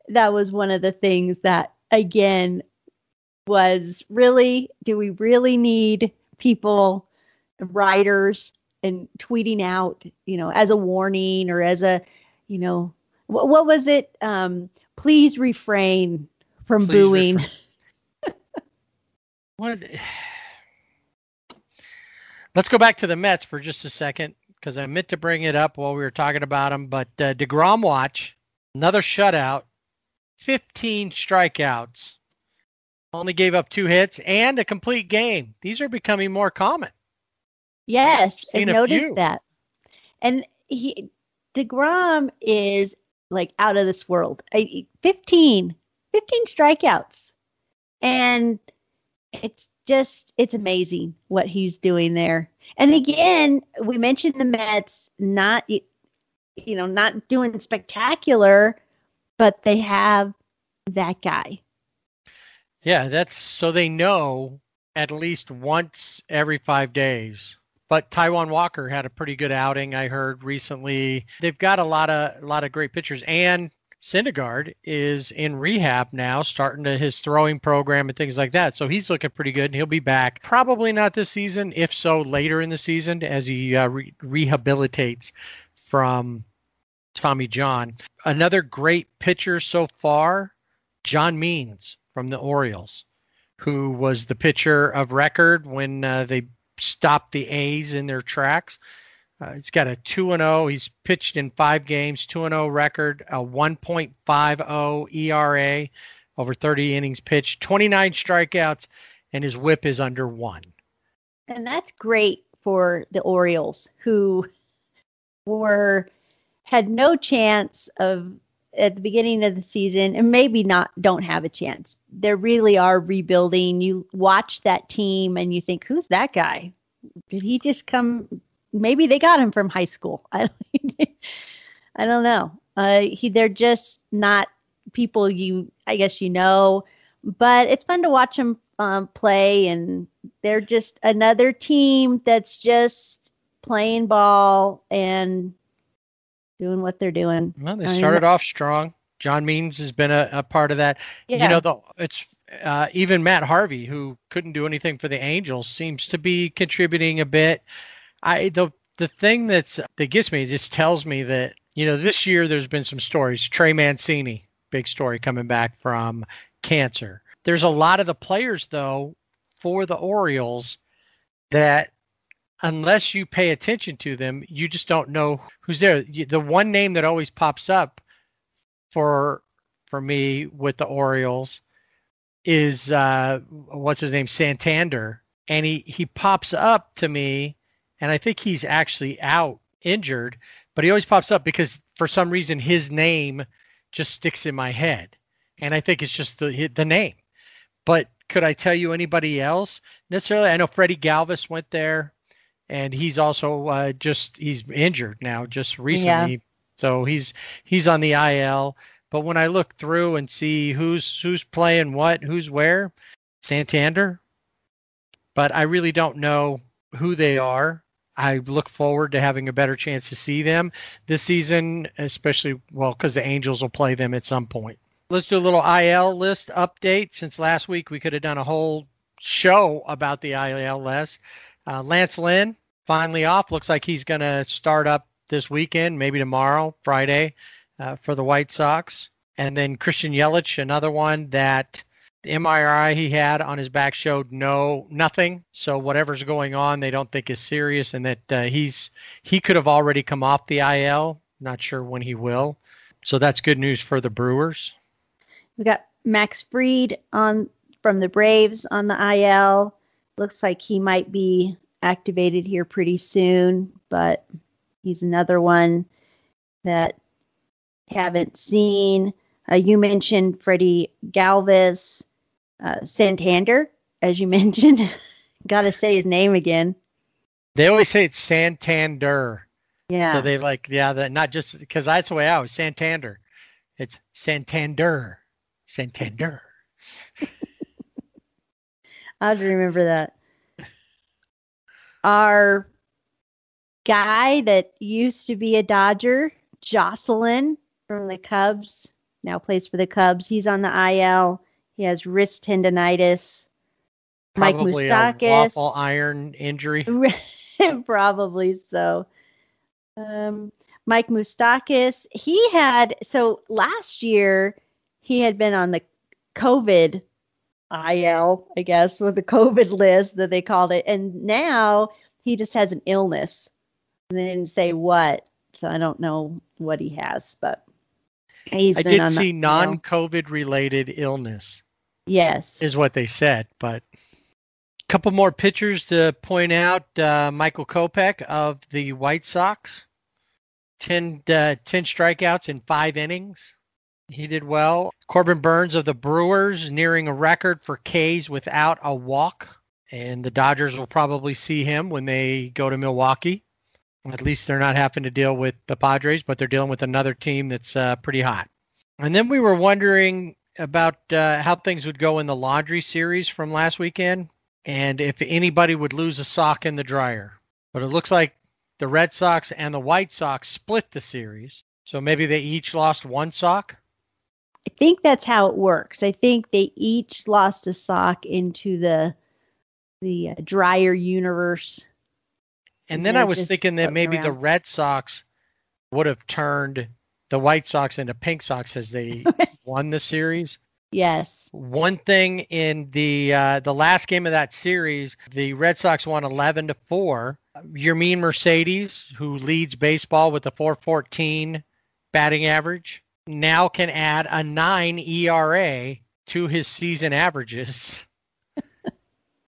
that was one of the things that, again, was really, do we really need people, writers, and tweeting out, as a warning or as a, what was it? Please refrain from booing. Let's go back to the Mets for just a second because I meant to bring it up while we were talking about them. But DeGrom watch, another shutout, 15 strikeouts, only gave up 2 hits and a complete game. These are becoming more common. Yes, I've noticed that. And DeGrom is like out of this world. 15 strikeouts. And it's it's amazing what he's doing there. And again, we mentioned the Mets not doing spectacular, but they have that guy. Yeah, that's so they know at least once every 5 days. But Taijuan Walker had a pretty good outing, I heard recently. They've got a lot of great pitchers, and Syndergaard is in rehab now, starting to his throwing program and things like that. So he's looking pretty good, and he'll be back. Probably not this season, if so, later in the season as he rehabilitates from Tommy John. Another great pitcher so far, John Means from the Orioles, who was the pitcher of record when they stopped the A's in their tracks. He's got a 2-0. He's pitched in 5 games, 2-0 record, a 1.50 ERA over 30 innings pitched, 29 strikeouts, and his whip is under 1. And that's great for the Orioles, who had no chance of at the beginning of the season, and maybe don't have a chance. They really are rebuilding. You watch that team and you think, who's that guy? Did he just come? Maybe they got him from high school. I don't know. They're just not people I guess but it's fun to watch them play, and they're just another team that's just playing ball and doing what they're doing. Well, they started off strong. John Means has been a part of that. Yeah. It's even Matt Harvey, who couldn't do anything for the Angels, seems to be contributing a bit. The thing that gets me, just tells me that, this year there's been some stories. Trey Mancini, big story, coming back from cancer. There's a lot of the players, though, for the Orioles that, unless you pay attention to them, you just don't know who's there. The one name that always pops up for me with the Orioles is what's his name, Santander, and he pops up to me, and I think he's actually out injured, but he always pops up because for some reason his name just sticks in my head, and I think it's just the name. But could I tell you anybody else necessarily? I know Freddie Galvis went there. And he's also he's injured now just recently. Yeah. So he's on the IL. But when I look through and see who's playing what, who's where, Santander. But I really don't know who they are. I look forward to having a better chance to see them this season, especially, because the Angels will play them at some point. Let's do a little IL list update. Since last week, we could have done a whole show about the IL list. Lance Lynn, finally off. Looks like he's going to start up this weekend, maybe tomorrow, Friday, for the White Sox. And then Christian Yelich, another one that the MRI he had on his back showed nothing. So whatever's going on, they don't think is serious, and that he could have already come off the IL. Not sure when he will. So that's good news for the Brewers. We got Max Fried from the Braves on the IL. Looks like he might be activated here pretty soon, but he's another one that haven't seen. You mentioned Freddie Galvis, Santander, as you mentioned. Got to say his name again. They always say it's Santander. Yeah. So they that not just because that's the way I was Santander. It's Santander. Santander. I have to remember that. Our guy that used to be a Dodger, Jocelyn from the Cubs, now plays for the Cubs. He's on the IL. He has wrist tendonitis. Probably Mike Moustakas. A waffle iron injury. Probably so. Mike Moustakas. So last year he had been on the COVID IL, I guess, with the COVID list that they called it. And now he just has an illness. And they didn't say what. So I don't know what he has, but I did see non-COVID related illness. Yes. Is what they said. But a couple more pitchers to point out. Michael Kopech of the White Sox. 10 strikeouts in 5 innings. He did well. Corbin Burns of the Brewers nearing a record for Ks without a walk. And the Dodgers will probably see him when they go to Milwaukee. At least they're not having to deal with the Padres, but they're dealing with another team that's pretty hot. And then we were wondering about how things would go in the laundry series from last weekend and if anybody would lose a sock in the dryer. But it looks like the Red Sox and the White Sox split the series. So maybe they each lost one sock? I think that's how it works. I think they each lost a sock into the dryer universe. And then I was thinking that maybe the Red Sox would have turned the White Sox into pink socks as they won the series. Yes. One thing in the last game of that series, the Red Sox won 11-4. Yermin Mercedes, who leads baseball with a .414 batting average, now can add a 9 ERA to his season averages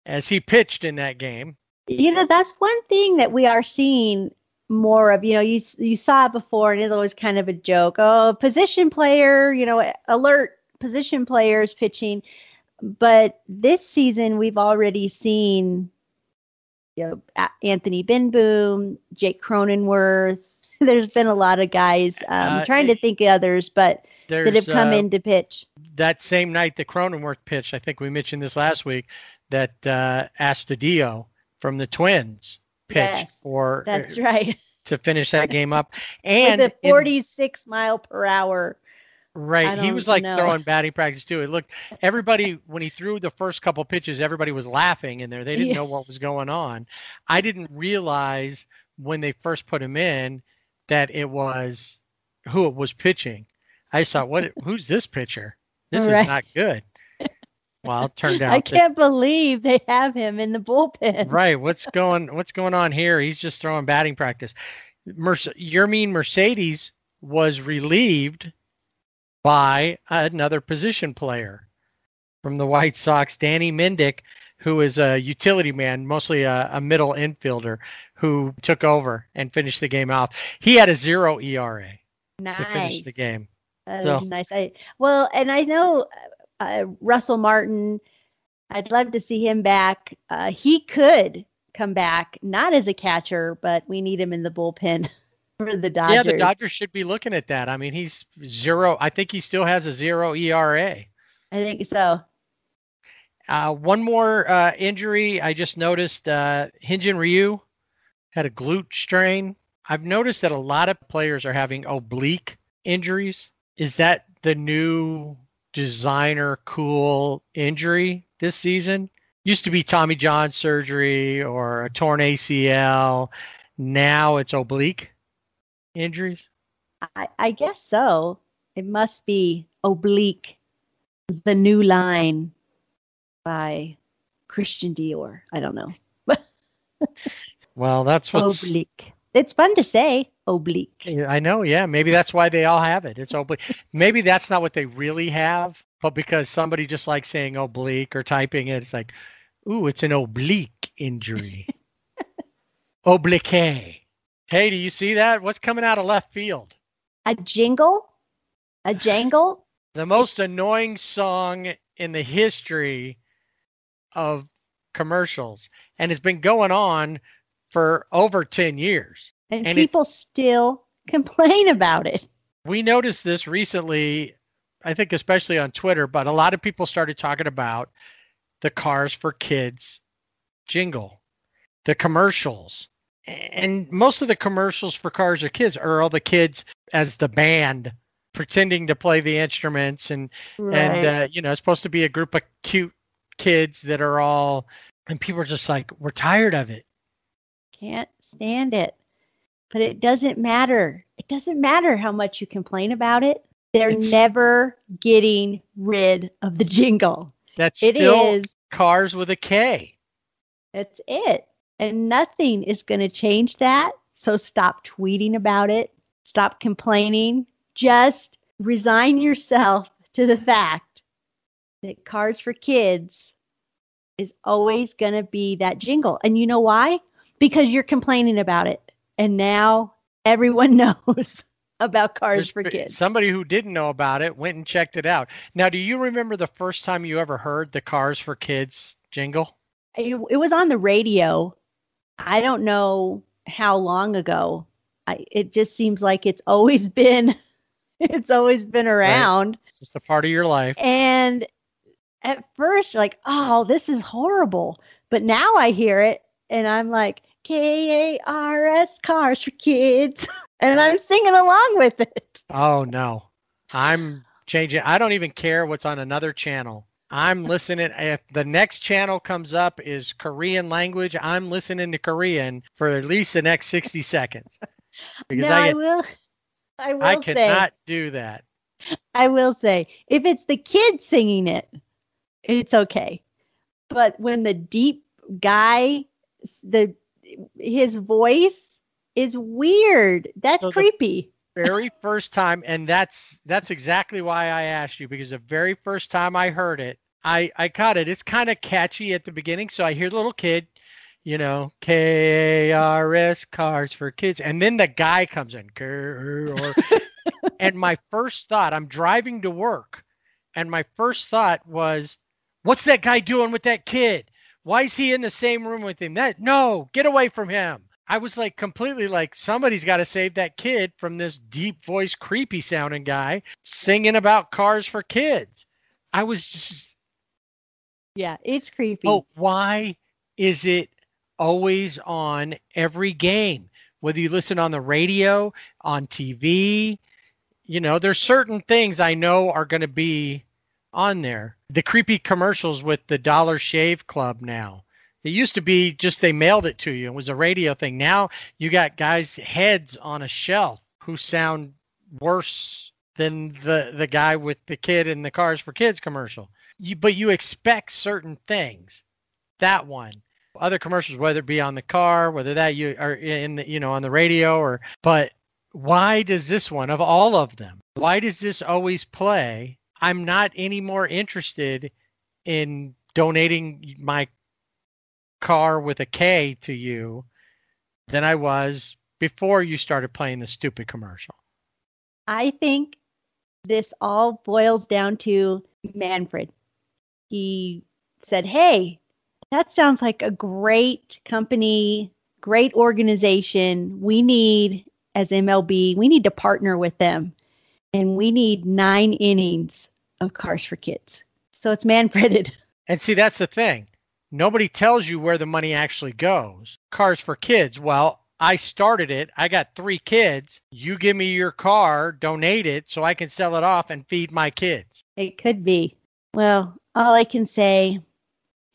as he pitched in that game. That's one thing that we are seeing more of. You saw it before, and it's always kind of a joke. Oh, position player, alert position players pitching. But this season, we've already seen, Anthony Benboom, Jake Cronenworth. There's been a lot of guys. I'm trying to think of others, but that have come in to pitch. That same night that Cronenworth pitched, I think we mentioned this last week, that Astudillo from the Twins pitched that's right, to finish that game up. And with a 46 mile per hour. Right. He was throwing batting practice too. It looked, everybody, when he threw the first couple pitches, everybody was laughing in there. They didn't know what was going on. I didn't realize when they first put him in that it was who it was pitching. I thought, who's this pitcher? This is not good. Well, it turned out I can't believe they have him in the bullpen. Right. What's going on here? He's just throwing batting practice. Yermin Mercedes was relieved by another position player from the White Sox, Danny Mendick, who is a utility man, mostly a middle infielder, who took over and finished the game off. He had a 0 ERA to finish the game. That is nice. And I know Russell Martin, I'd love to see him back. He could come back, not as a catcher, but we need him in the bullpen for the Dodgers. Yeah, the Dodgers should be looking at that. I mean, he's 0. I think he still has a 0 ERA. I think so. One more injury. I just noticed Hyun-Jin Ryu had a glute strain. I've noticed that a lot of players are having oblique injuries. Is that the new designer cool injury this season? Used to be Tommy John surgery or a torn ACL. Now it's oblique injuries. I guess so. It must be oblique, the new line by Christian Dior. I don't know. Well, that's what's oblique. It's fun to say, oblique. I know, yeah. Maybe that's why they all have it. It's oblique. Maybe that's not what they really have, but because somebody just likes saying oblique or typing it, it's like, ooh, it's an oblique injury. Oblique. Hey, do you see that? What's coming out of left field? A jingle? A jangle? The most annoying song in the history of commercials. And it's been going on for over 10 years. And people still complain about it. We noticed this recently, I think especially on Twitter, but a lot of people started talking about the Cars for Kids jingle, the commercials. And most of the commercials for Cars for Kids are all the kids as the band pretending to play the instruments and it's supposed to be a group of cute kids that are all, and people are just like, we're tired of it. Can't stand it. But it doesn't matter. It doesn't matter how much you complain about it. They're never getting rid of the jingle. That's still Cars with a K. That's it. And nothing is going to change that. So stop tweeting about it. Stop complaining. Just resign yourself to the fact that Cars for Kids is always going to be that jingle. And you know why? Because you're complaining about it. And now everyone knows about Cars for Kids. Somebody who didn't know about it went and checked it out. Now, do you remember the first time you ever heard the Cars for Kids jingle? it was on the radio. I don't know how long ago. It just seems like it's always been around. Right. Just a part of your life. And at first you're like, oh, this is horrible. But now I hear it and I'm like, KARS, Cars for Kids. And I'm singing along with it. Oh, no. I'm changing. I don't even care what's on another channel. I'm listening. If the next channel comes up is Korean language, I'm listening to Korean for at least the next 60 seconds. Because I will I cannot do that. I will say, if it's the kid singing it, it's okay. But when the deep guy, his voice is weird. That's so creepy. Very first time, and that's exactly why I asked you, because the very first time I heard it, I caught it. It's kind of catchy at the beginning, so I hear the little kid, you know, KARS, Cars for Kids, and then the guy comes in, and my first thought, I'm driving to work, and my first thought was, what's that guy doing with that kid? Why is he in the same room with him? No, get away from him. I was like completely like, somebody's got to save that kid from this deep voice, creepy sounding guy singing about cars for kids. I was just. Yeah, it's creepy. Oh, why is it always on every game? Whether you listen on the radio, on TV, you know, there's certain things I know are going to be on there. The creepy commercials with the Dollar Shave Club now. It used to be just they mailed it to you. It was a radio thing. Now you got guys' heads on a shelf who sound worse than the guy with the kid in the Cars for Kids commercial. But you expect certain things. That one. Other commercials, whether it be on the car, whether that you are in the, you know, on the radio but why does this one, of all of them, why does this always play? I'm not any more interested in donating my car with a K to you than I was before you started playing the stupid commercial. I think this all boils down to Manfred. He said, hey, that sounds like a great company, great organization. We need, as MLB, we need to partner with them. And we need 9 innings of Cars for Kids. So it's Manfreded. And see, that's the thing. Nobody tells you where the money actually goes. Cars for Kids. Well, I started it. I got 3 kids. You give me your car, donate it so I can sell it off and feed my kids. It could be. Well, all I can say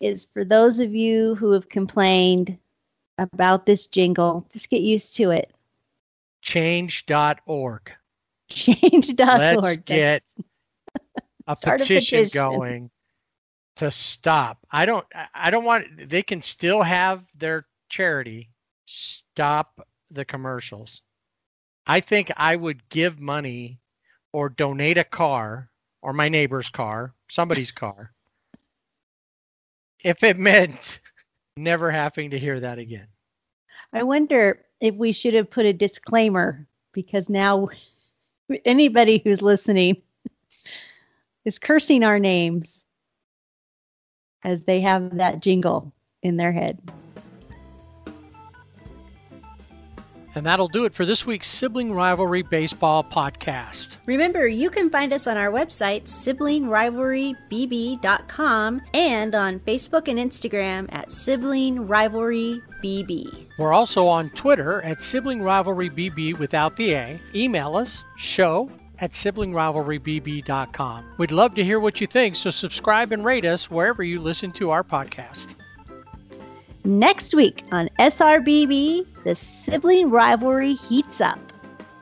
is for those of you who have complained about this jingle, just get used to it. Change.org. Change.org. Let's get a petition going to stop. I don't want, they can still have their charity. Stop the commercials. I think I would give money or donate a car or my neighbor's car, somebody's car, if it meant never having to hear that again. I wonder if we should have put a disclaimer, because now anybody who's listening is cursing our names as they have that jingle in their head. And that'll do it for this week's Sibling Rivalry Baseball podcast. Remember, you can find us on our website, siblingrivalrybb.com, and on Facebook and Instagram at Sibling Rivalry BB. We're also on Twitter at Sibling Rivalry BB without the A. Email us, show@siblingrivalrybb.com. We'd love to hear what you think, so subscribe and rate us wherever you listen to our podcast. Next week on SRBB, the sibling rivalry heats up.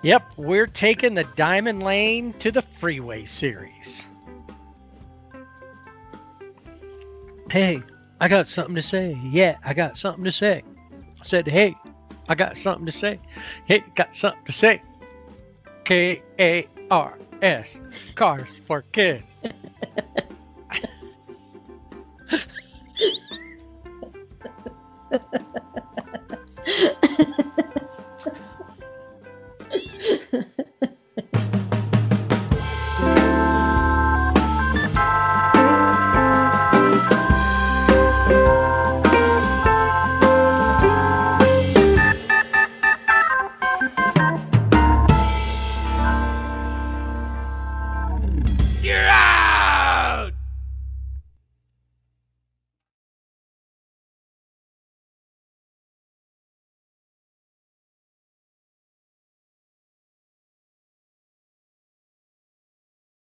Yep, we're taking the Diamond Lane to the Freeway Series. Hey, I got something to say. Yeah, I got something to say. I said, hey, I got something to say. Hey, got something to say. KARS, Cars for Kids.